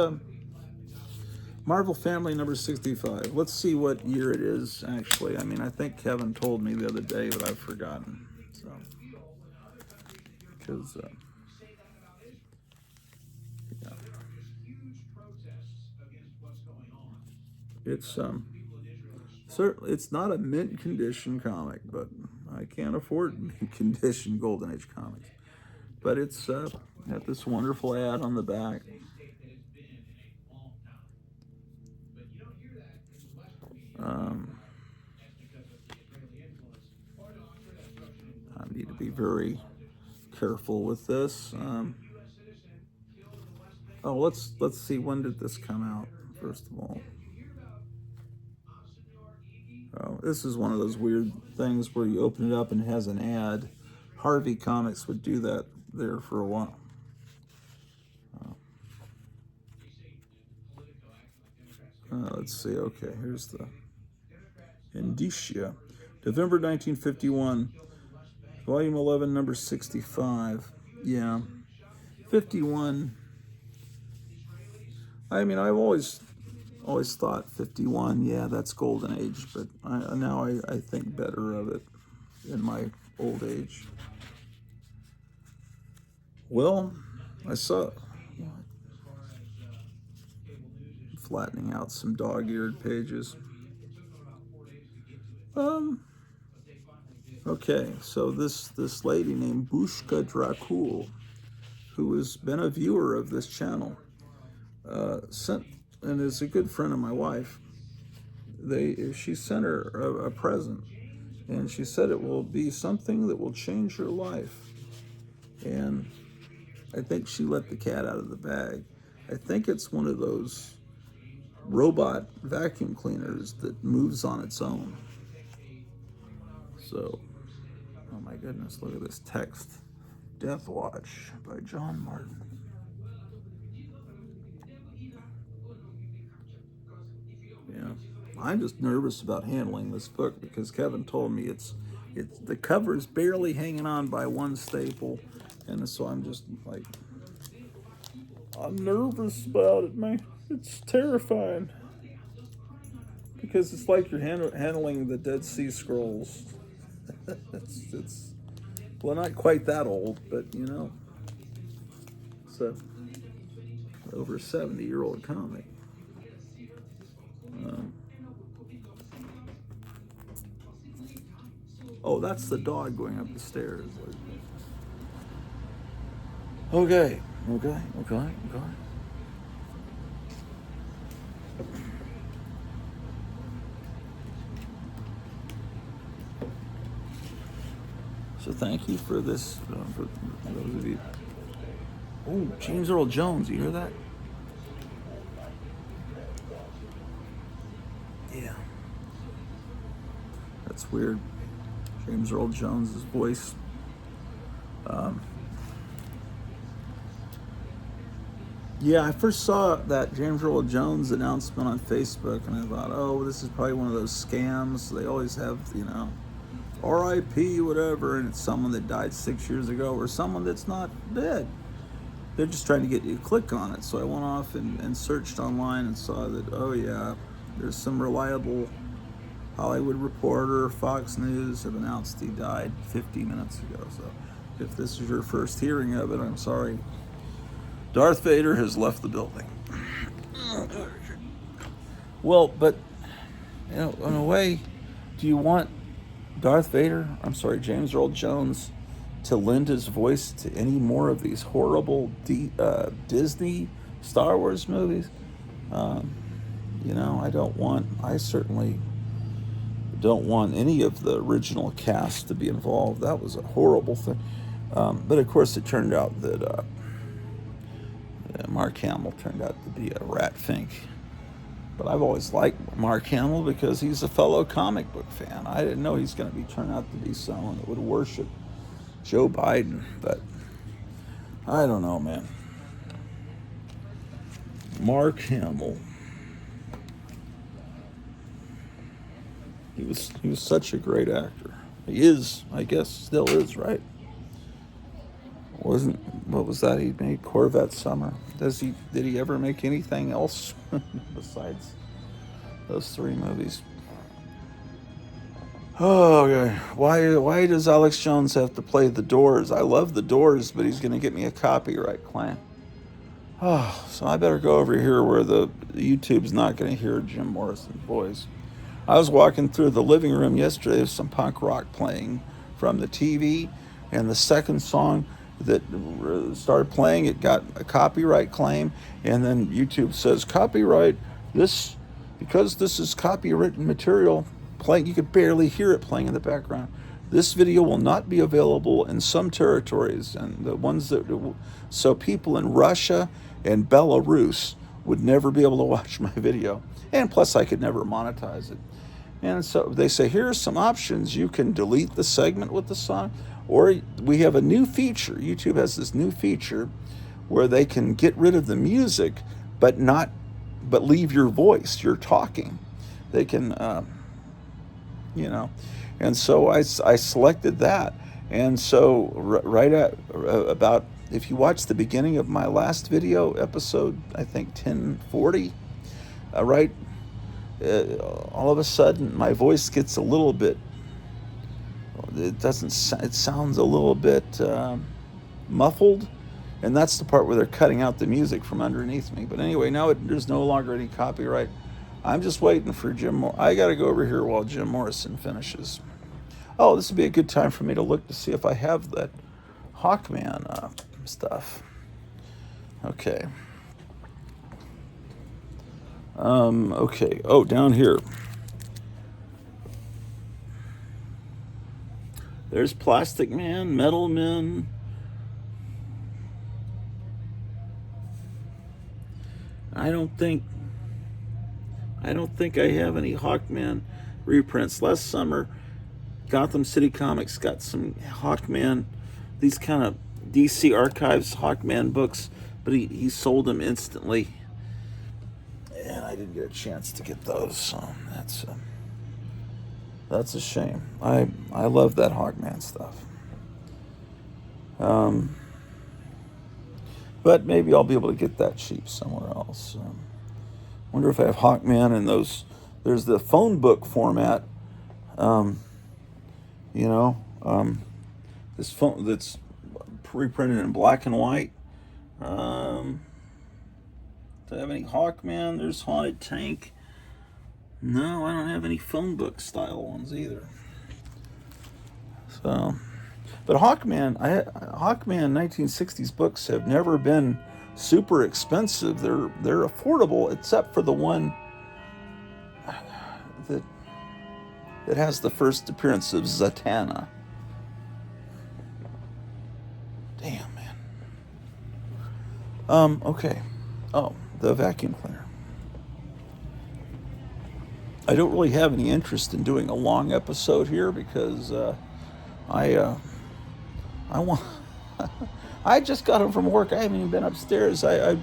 Marvel Family number 65. Let's see what year it is, actually. I mean, I think Kevin told me the other day, but I've forgotten. So, because, yeah. It's, certainly, it's not a mint condition comic, but I can't afford mint condition Golden Age comics. But it's got this wonderful ad on the back. I need to be very careful with this. Oh, let's see, when did this come out? First of all, oh, this is one of those weird things where you open it up and it has an ad. Harvey Comics would do that there for a while. Let's see. Okay, here's the Indicia, November 1951, Volume 11, number 65. Yeah, 51. I mean, I've always thought 51, yeah, that's Golden Age, but now I think better of it in my old age. Well, I saw flattening out some dog-eared pages. Um, okay, so this lady named Bushka Dracul, who has been a viewer of this channel, sent, and is a good friend of my wife. She sent her a present, and she said it will be something that will change her life. And I think she let the cat out of the bag. I think it's one of those robot vacuum cleaners that moves on its own. So, oh my goodness, look at this text. Death Watch by John Martin. Yeah, I'm just nervous about handling this book because Kevin told me it's the cover is barely hanging on by one staple, and so I'm just like, I'm nervous about it, man. It's terrifying because it's like you're handling the Dead Sea Scrolls. it's well, not quite that old, but it's a over 70-year-old comic. Um, oh, that's the dog going up the stairs. Okay. So thank you for this, for those of you. Oh, James Earl Jones, you hear that? Yeah. That's weird. James Earl Jones' voice. Yeah, I first saw that James Earl Jones announcement on Facebook, and I thought, oh, this is probably one of those scams. They always have, RIP, whatever, and it's someone that died 6 years ago or someone that's not dead. They're just trying to get you to click on it. So I went off and searched online and saw that, oh yeah, there's some reliable Hollywood Reporter, Fox News have announced he died 50 minutes ago. So if this is your first hearing of it, I'm sorry. Darth Vader has left the building. Well, but, in a way, do you want James Earl Jones, to lend his voice to any more of these horrible Disney Star Wars movies? I certainly don't want any of the original cast to be involved. That was a horrible thing. But of course, it turned out that Mark Hamill turned out to be a rat fink. But I've always liked Mark Hamill because he's a fellow comic book fan. I didn't know he's going to turn out to be someone that would worship Joe Biden, but I don't know, man. Mark Hamill. He was such a great actor. He is, I guess, still is, right? What was that he made? Corvette Summer. Did he ever make anything else besides those three movies? Oh, okay. Why does Alex Jones have to play The Doors? I love The Doors, but he's going to get me a copyright claim. Oh, so I better go over here where the YouTube's not going to hear Jim Morrison's voice. I was walking through the living room yesterday. There's some punk rock playing from the TV, and the second song that started playing, it got a copyright claim, and then YouTube says copyright this, because this is copywritten material playing. You could barely hear it playing in the background. This video will not be available in some territories, and the ones so people in Russia and Belarus would never be able to watch my video, and plus I could never monetize it. And so they say, here are some options. You can delete the segment with the song, or we have a new feature. YouTube has this new feature where they can get rid of the music, but leave your voice, your talking. They can, and so I selected that. And so right at about, if you watch the beginning of my last video, episode, I think 1040, right, all of a sudden my voice gets a little bit, it sounds a little bit muffled, And that's the part where they're cutting out the music from underneath me. But anyway, now there's no longer any copyright. I'm just waiting for I got to go over here while Jim Morrison finishes. Oh, this would be a good time for me to look to see if I have that Hawkman stuff. Okay. Okay. Oh, down here. There's Plastic Man, Metal Man. I don't think I have any Hawkman reprints. Last summer, Gotham City Comics got some Hawkman, these kind of DC Archives Hawkman books, but he sold them instantly, and I didn't get a chance to get those. So that's a shame. I love that Hawkman stuff. But maybe I'll be able to get that cheap somewhere else. Wonder if I have Hawkman in those. There's the phone book format. This phone that's reprinted in black and white. Do I have any Hawkman? There's Haunted Tank. No, I don't have any phone book style ones either. So, but Hawkman 1960s books have never been super expensive. They're affordable, except for the one that has the first appearance of Zatanna. Damn, man. Okay. Oh, the vacuum cleaner. I don't really have any interest in doing a long episode here because I want. I just got home from work. I haven't even been upstairs. I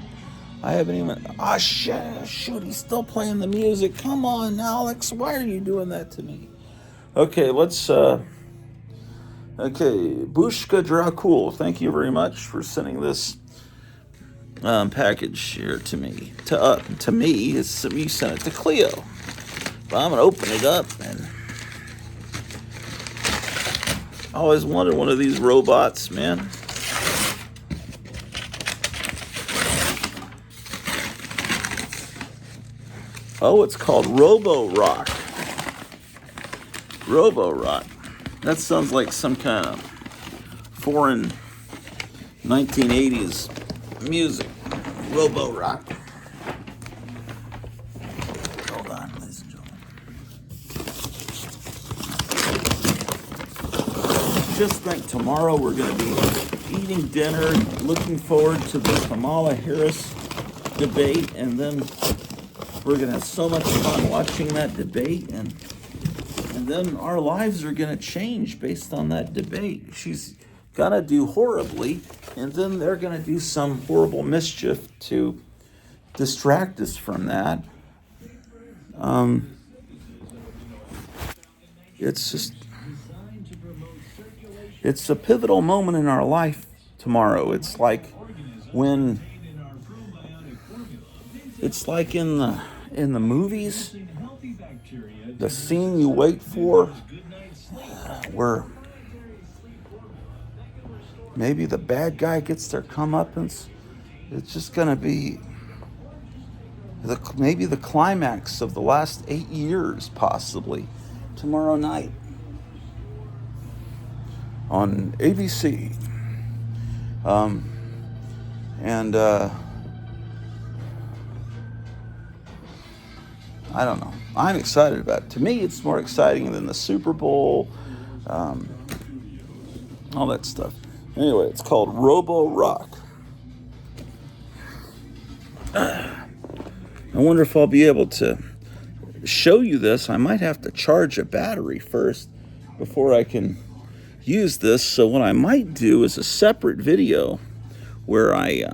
haven't even. Ah, shoot! He's still playing the music. Come on, Alex. Why are you doing that to me? Okay, let's. Okay, Bushka Dracul. Thank you very much for sending this package here to me. To me, you sent it to Cleo. But I'm gonna open it up, and I always wanted one of these robots, man. Oh, it's called Robo-Rock. Robo-Rock. That sounds like some kind of foreign 1980s music. Robo-Rock. Hold on, ladies and gentlemen. Just think tomorrow we're going to be eating dinner, looking forward to the Kamala Harris debate, and then we're going to have so much fun watching that debate, and then our lives are going to change based on that debate. She's going to do horribly, and then they're going to do some horrible mischief to distract us from that. It's a pivotal moment in our life tomorrow. It's like in the movies, the scene you wait for, where maybe the bad guy gets their comeuppance. It's just going to be maybe the climax of the last 8 years, possibly, tomorrow night on ABC. I don't know. I'm excited about it. To me, it's more exciting than the Super Bowl, all that stuff. Anyway, it's called Robo-Rock. I wonder if I'll be able to show you this. I might have to charge a battery first before I can use this. So what I might do is a separate video where I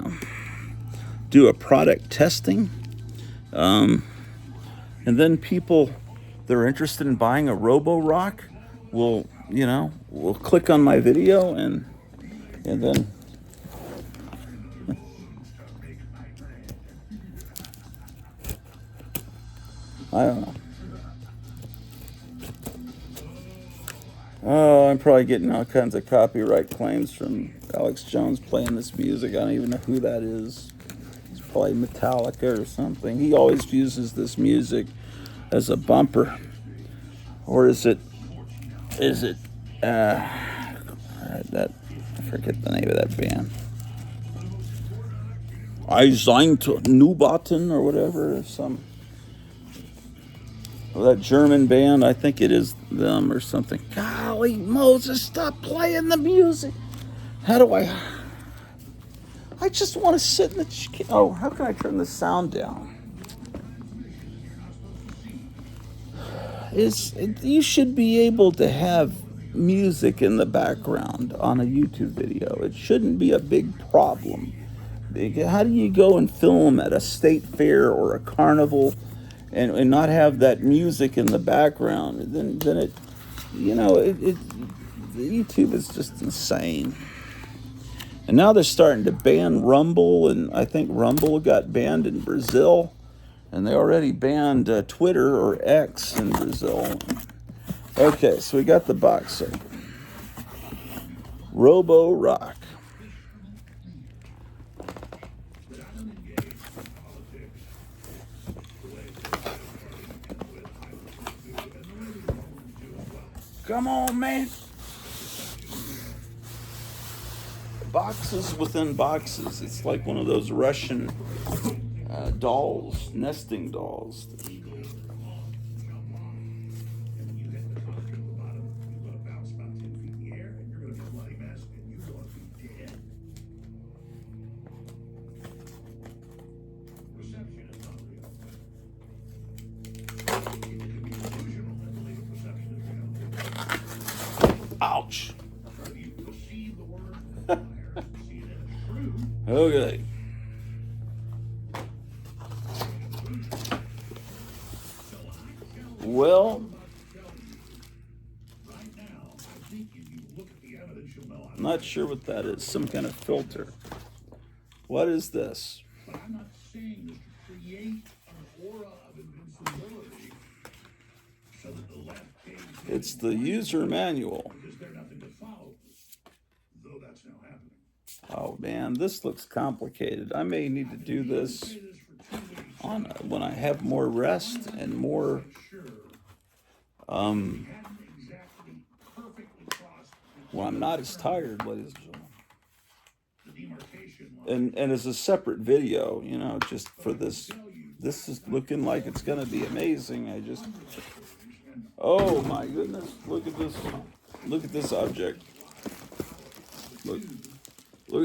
do a product testing. And then people that are interested in buying a Robo-Rock will click on my video and then I don't know. Oh, I'm probably getting all kinds of copyright claims from Alex Jones playing this music. I don't even know who that is. It's probably Metallica or something. He always uses this music as a bumper. Or is it uh, that, I forget the name of that band. I signed to Nubaten or whatever, or some, or that German band. I think it is them or something. Golly Moses, stop playing the music. How do I just want to sit in the, oh, how can I turn the sound down? You should be able to have music in the background on a YouTube video. It shouldn't be a big problem. How do you go and film at a state fair or a carnival and not have that music in the background? Then it, YouTube is just insane. And now they're starting to ban Rumble, and I think Rumble got banned in Brazil, and they already banned Twitter or X in Brazil. Okay, so we got the box set. Robo Rock. Come on, man. Boxes within boxes. It's like one of those Russian dolls, nesting dolls. Ouch. Okay. Well, I'm not sure what that is. Some kind of filter. What is this? But I'm not saying this to create an aura of invincibility so that the left page. It's the user manual. Is there nothing to follow? Though that's now happening. Oh man, this looks complicated. I may need to do this on when I have more rest and more when I'm not as tired, ladies and gentlemen. And as a separate video, just for this. This is looking like it's gonna be amazing. Oh my goodness, look at this. Look at this object. Look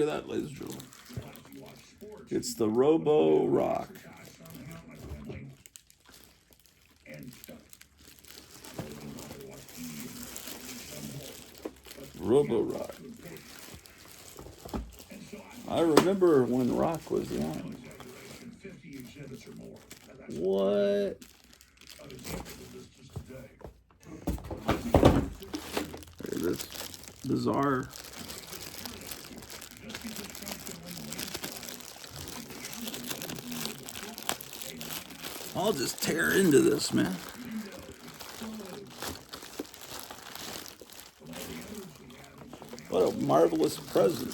at that, ladies and gentlemen. It's the Robo Rock. Robo Rock. I remember when Rock was young. What? Look at this bizarre. I'll just tear into this, man. What a marvelous present.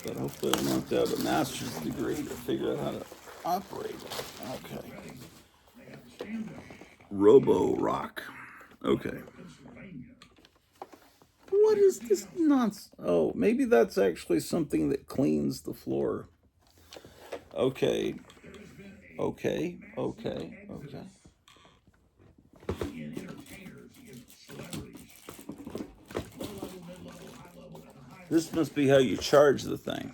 But hopefully I don't have to have a master's degree to figure out how to operate it. Okay. Robo Rock. Okay. What is this nonsense? Oh, maybe that's actually something that cleans the floor. Okay. Okay. This must be how you charge the thing.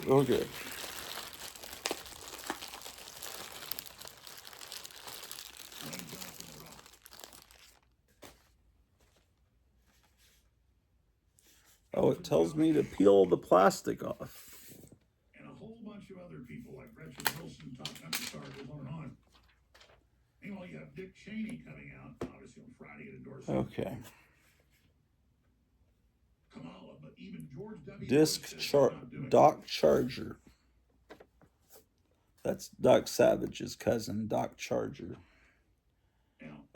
Okay. Oh, it tells me to peel the plastic off. And a whole bunch of other people like Gretchen Wilson, top country stars, on and on. Meanwhile, you have Dick Cheney coming out, obviously on Friday at endorsement. Okay. Kamala, but even George W. Disc dock charger. That's Doc Savage's cousin, Doc Charger.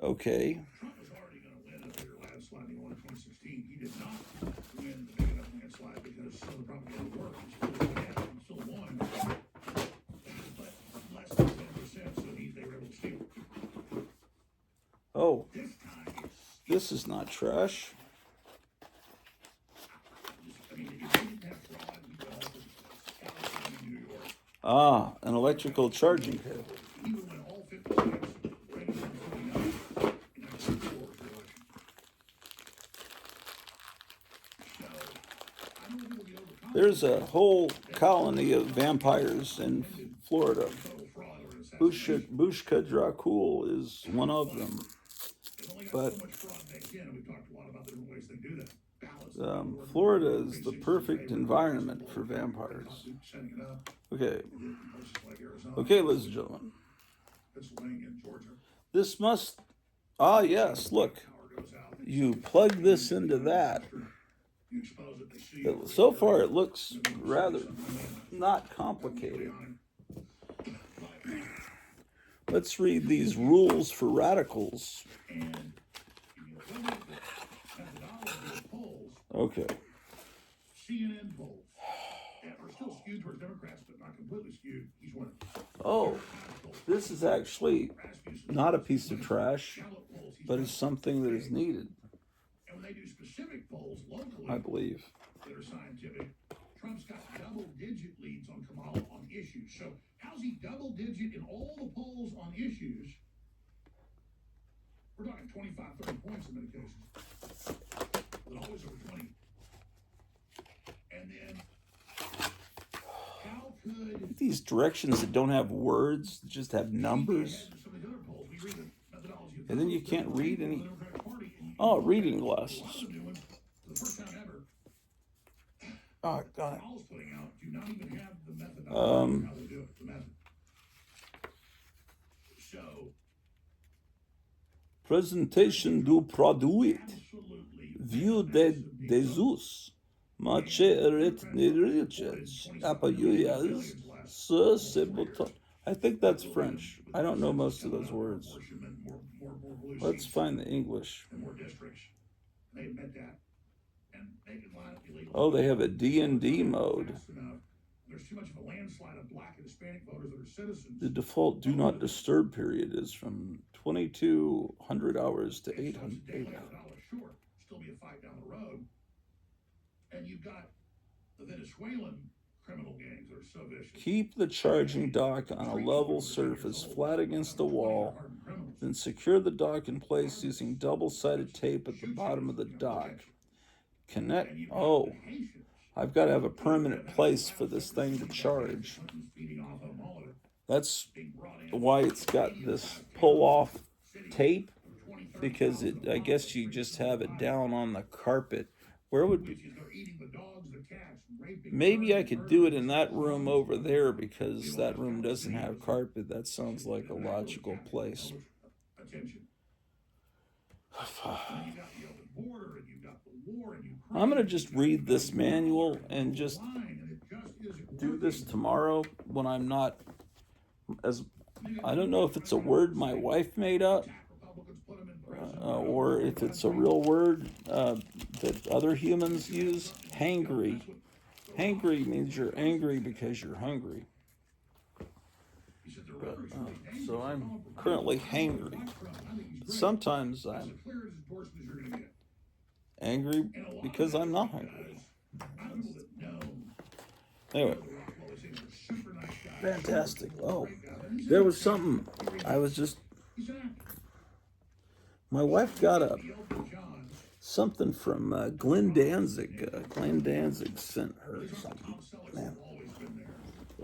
Okay. Trump was already going to win a bigger landslide than he won in 2016. He did not win the big enough landslide because some of the propaganda worked. He still won, but less than 10%, so they were able to steal. Oh, this is not trash. Ah, an electrical charging cable. There's a whole colony of vampires in Florida. Bushka Dracul is one of them. But Florida is the perfect environment for vampires. Okay. Okay, ladies and gentlemen. This must... Ah, yes, look. You plug this into that. So far, it looks rather not complicated. Let's read these rules for radicals. Okay. CNN polls are still skewed towards Democrats, but not completely skewed. He's winning. Oh, this is actually not a piece of trash, but it's something that is needed. And when they do specific polls locally, I believe, that are scientific, Trump's got double-digit leads on Kamala on issues. So how's he double-digit in all the polls on issues? We're talking 25, 30 points in many cases. But always over 20. And then, how could... These directions that don't have words, just have numbers. And then you can't read any... Oh, reading glasses. Oh, got it. Presentation do produit. View de Jesus. Mache eret neriches. Apayuyas. I think that's French. I don't know most of those words. Let's find the English. Oh, they have a D&D mode. The default do not disturb period is from 2,200 hours to 800. Still be a fight down the road. And you've got the Venezuelan criminal gangs that are so vicious. Keep the charging dock on a level surface flat against the wall, then secure the dock in place using double-sided tape at the bottom of the dock. Connect. Oh, I've got to have a permanent place for this thing to charge. That's why it's got this pull-off tape, because I guess you just have it down on the carpet. Where would be? Maybe I could do it in that room over there, because that room doesn't have carpet. That sounds like a logical place. I'm going to just read this manual and just do this tomorrow when I'm not as... I don't know if it's a word my wife made up or if it's a real word that other humans use. Hangry. Hangry means you're angry because you're hungry. But, so I'm currently hangry. Sometimes I'm angry because I'm not hungry. Anyway. Fantastic. Oh, there was something. I was just... My wife got something from Glenn Danzig. Glenn Danzig sent her something. Man.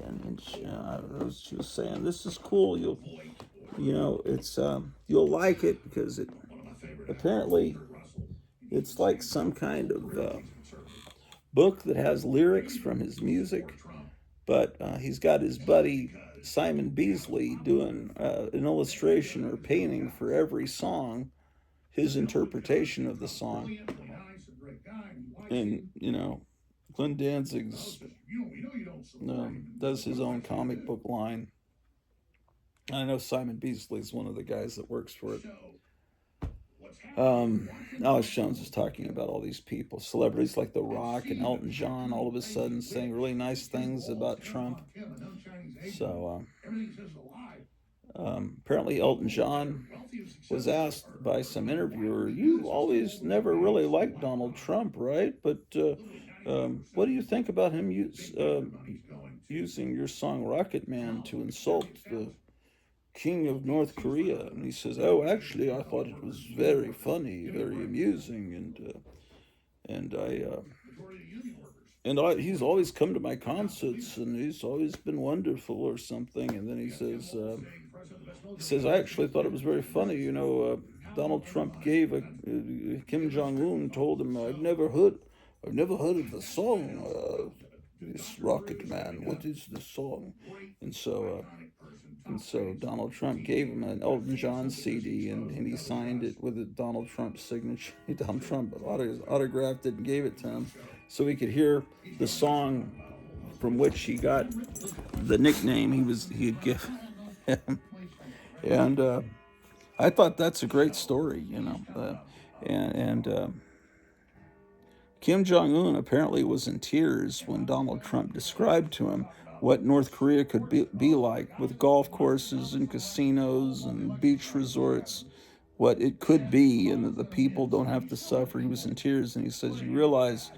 And she was saying, "This is cool. You know, it's you'll like it because it apparently it's like some kind of book that has lyrics from his music, but he's got his buddy Simon Beasley doing an illustration or painting for every song, his interpretation of the song, and you know." Glenn Danzig's does his own comic book line. I know Simon Beasley is one of the guys that works for it. So, what's happening in Alex Washington? Jones is talking about all these people, celebrities like The Rock and Elton John, all of a sudden saying really nice things about Trump. So Everything says a lie. apparently Elton John was asked by some interviewer, "You always never really liked Donald Trump, right? But what do you think about him using your song Rocket Man to insult the King of North Korea?" And he says, "Oh, actually, I thought it was very funny, very amusing, and he's always come to my concerts, and he's always been wonderful, or something." And then he says, "I actually thought it was very funny. Donald Trump gave Kim Jong Un told him, I've never heard of the song, this Rocket Man. What is the song?" And so Donald Trump gave him an Elton John CD, and he signed it with a Donald Trump signature. Donald Trump autographed it and gave it to him so he could hear the song from which he got the nickname he had given him. And I thought that's a great story, and Kim Jong Un apparently was in tears when Donald Trump described to him what North Korea could be like, with golf courses and casinos and beach resorts, what it could be, and that the people don't have to suffer. He was in tears, and he says, "You realize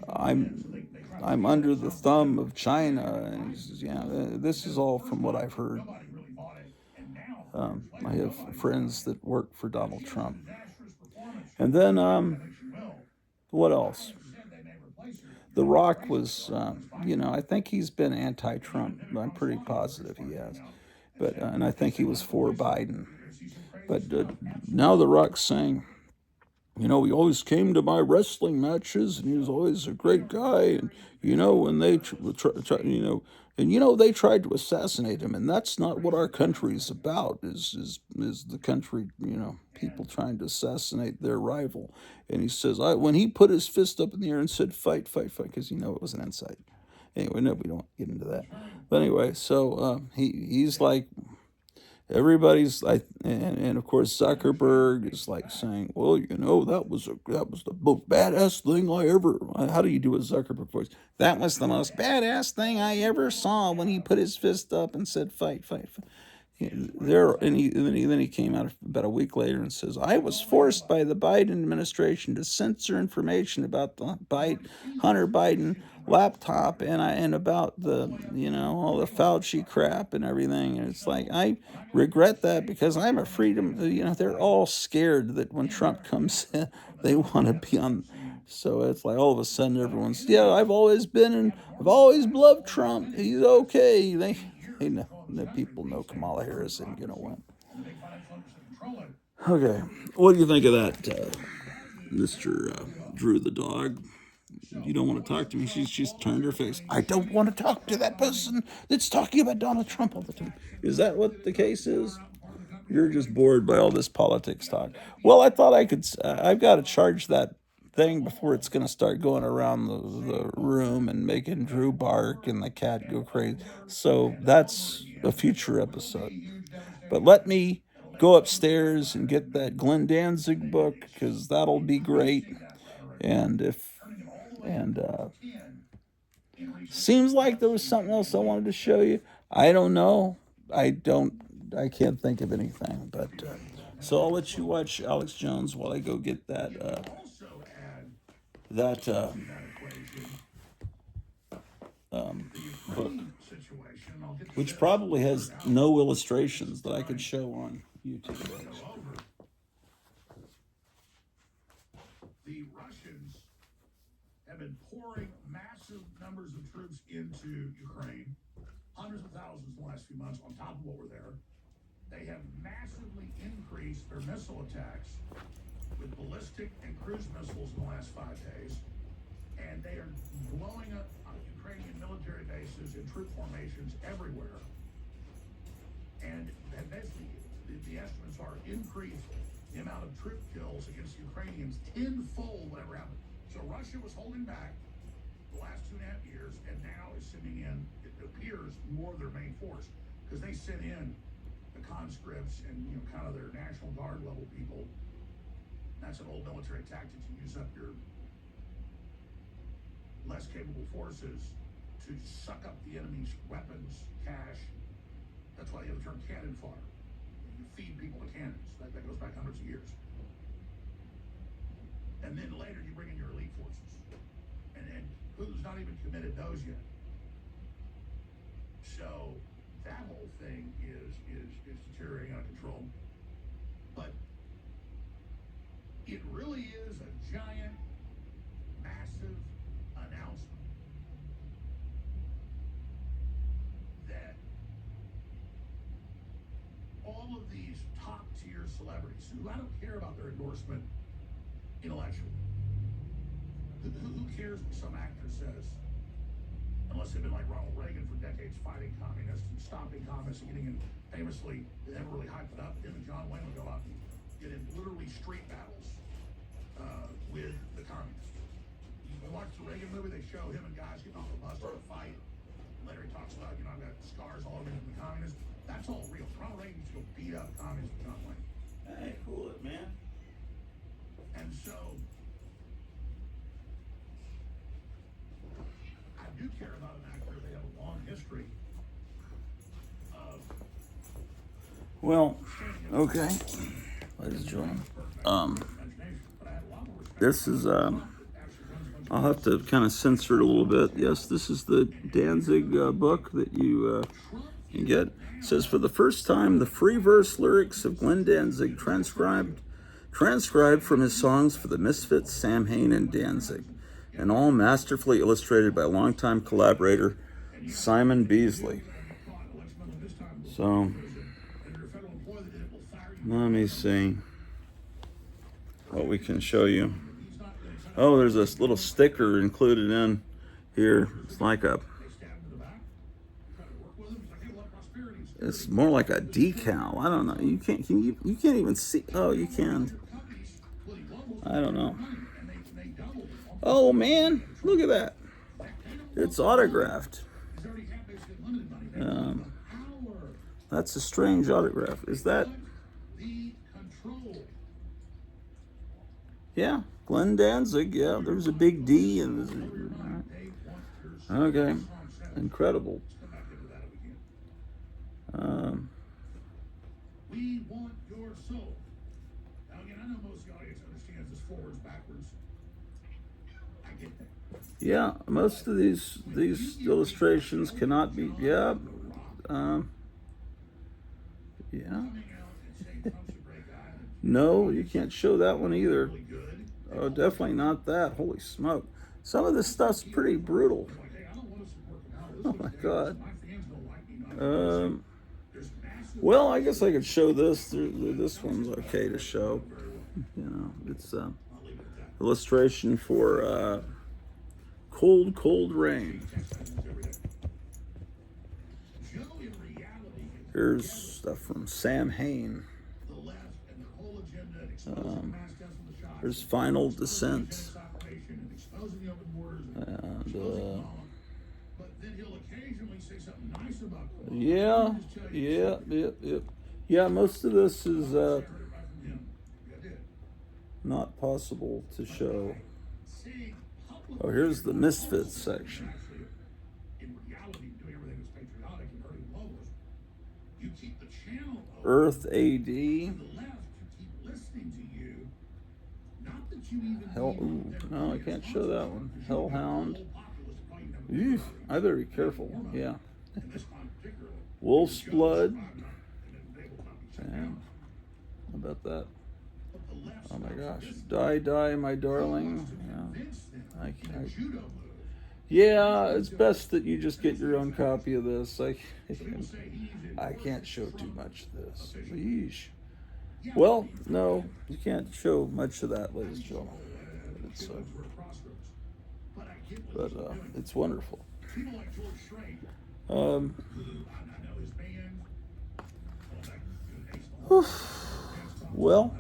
I'm under the thumb of China." And he says, "Yeah, this is all from what I've heard." I have friends that work for Donald Trump. And then, what else? The Rock was, I think he's been anti-Trump. I'm pretty positive he has. But and I think he was for Biden. But now The Rock's saying, he always came to my wrestling matches, and he was always a great guy. And when they they tried to assassinate him, and that's not what our country is about. Is the country, people trying to assassinate their rival?" And he says, when he put his fist up in the air and said, "Fight, fight, fight," because it was an insight. Anyway, no, we don't get into that. But anyway, so he's like, everybody's like, and of course Zuckerberg is like saying, "Well, that was the most badass thing I ever." How do you do a Zuckerberg voice? "That was the most badass thing I ever saw when he put his fist up and said, 'Fight, fight, fight.'" Then he came out about a week later and says, "I was forced by the Biden administration to censor information about the Hunter Biden laptop, and about the all the Fauci crap and everything." And it's like, I regret that, because I'm a freedom. They're all scared that when Trump comes in, they want to be on. So it's like all of a sudden everyone's, "Yeah, I've always loved Trump. He's okay." They know, the people know Kamala Harris isn't going to win. Okay, what do you think of that, Mr. Drew the dog? You don't want to talk to me. She's turned her face. "I don't want to talk to that person that's talking about Donald Trump all the time." Is that what the case is? You're just bored by all this politics talk. Well, I thought I could. I've got to charge that thing before it's going to start going around the room and making Drew bark and the cat go crazy. So that's a future episode. But let me go upstairs and get that Glenn Danzig book, because that'll be great. And seems like there was something else I wanted to show you. I don't know. I can't think of anything. But so I'll let you watch Alex Jones while I go get that book, which probably has no illustrations that I could show on YouTube. The Russians have been pouring massive numbers of troops into Ukraine, hundreds of thousands in the last few months, on top of what were there. They have massively increased their missile attacks with ballistic and cruise missiles in the last 5 days, and they are blowing up Ukrainian military bases and troop formations everywhere. And basically, the estimates are increased the amount of troop kills against Ukrainians tenfold whatever happened. So Russia was holding back the last 2.5 years, and now is sending in, it appears, more of their main force, because they sent in conscripts and, you know, kind of their National Guard level people. That's an old military tactic to use up your less capable forces to suck up the enemy's weapons, cash. That's why they have the term cannon fodder. You feed people to cannons. That goes back hundreds of years. And then later you bring in your elite forces. And who's not even committed those yet. So that whole thing is deteriorating out of control. But it really is a giant, massive announcement that all of these top-tier celebrities, who I don't care about their endorsement intellectually, who cares what some actor says, unless they've been like Ronald Reagan for decades fighting communists and stopping communists and getting in, famously, they never really hyped it up. Him and John Wayne would go out and get in literally street battles with the communists. You watch the Reagan movie, they show him and guys getting off a bus to fight. Later he talks about, you know, I've got scars all over me from the communists. That's all real. Ronald Reagan used to go beat up communists with John Wayne. Hey, cool it, man. And so, I do care about an actor. They have a long history of. Well, okay, ladies and gentlemen. This is, I'll have to kind of censor it a little bit. Yes, this is the Danzig book that you can get. It says, for the first time, the free verse lyrics of Glenn Danzig transcribed from his songs for the Misfits, Sam Hain, and Danzig, and all masterfully illustrated by longtime collaborator Simon Beasley. So, let me see what we can show you. Oh, there's this little sticker included in here. It's like it's more like a decal. I don't know. You can't even see. Oh, you can. I don't know. Oh man, look at that. It's autographed. That's a strange autograph. Is that? Yeah, Glenn Danzig. Yeah, there's a big D in this. Okay, incredible. We want your soul. Now again, I know most of the audience understands this forwards, backwards. I get that. Yeah, most of these illustrations cannot be. Yeah. Yeah. No, you can't show that one either. Oh, definitely not that. Holy smoke. Some of this stuff's pretty brutal. Oh my God. Well, I guess I could show this. This one's okay to show. You know, it's illustration for Cold, Cold Rain. Here's stuff from Sam Hain. There's Final Descent. And yeah. Yeah, most of this is not possible to show. Oh, here's the Misfits section. Earth AD. Hell, ooh, no, I can't show that one. Hellhound. Eesh, I better be careful. Yeah. Wolf's Blood. Damn. How about that? Oh my gosh. Die, Die, My Darling. Yeah. Yeah, it's best that you just get your own copy of this. I can't show too much of this. Yeesh. Well, no, you can't show much of that, ladies and gentlemen. But it's wonderful. Well,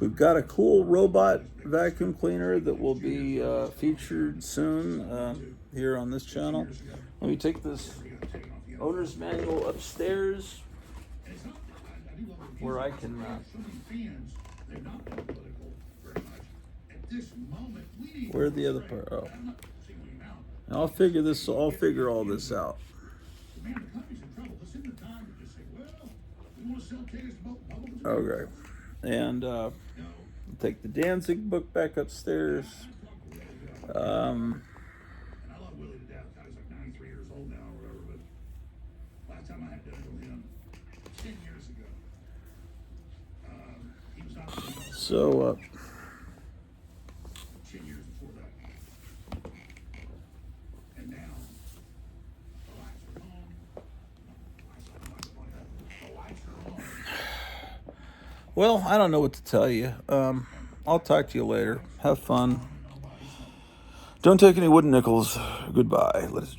we've got a cool robot vacuum cleaner that will be featured soon here on this channel. Let me take this owner's manual upstairs, And it's not, I do love the where I reviews. can So many fans, they're not political very much. At this moment, we need where the other part? Oh, I'll figure all this out. Man, the company's in trouble. This isn't the time to just say, well, we want to sell tickets to both. Okay, and take the Danzig book back upstairs. And I love Willie to death. Guy's like 93 years old now or whatever, but last time I had dinner with him, 10 years ago, he was not So, 10 years before that. And now, the lights are on. The lights are on. well, I don't know what to tell you. I'll talk to you later. Have fun. Don't take any wooden nickels. Goodbye, ladies and gentlemen.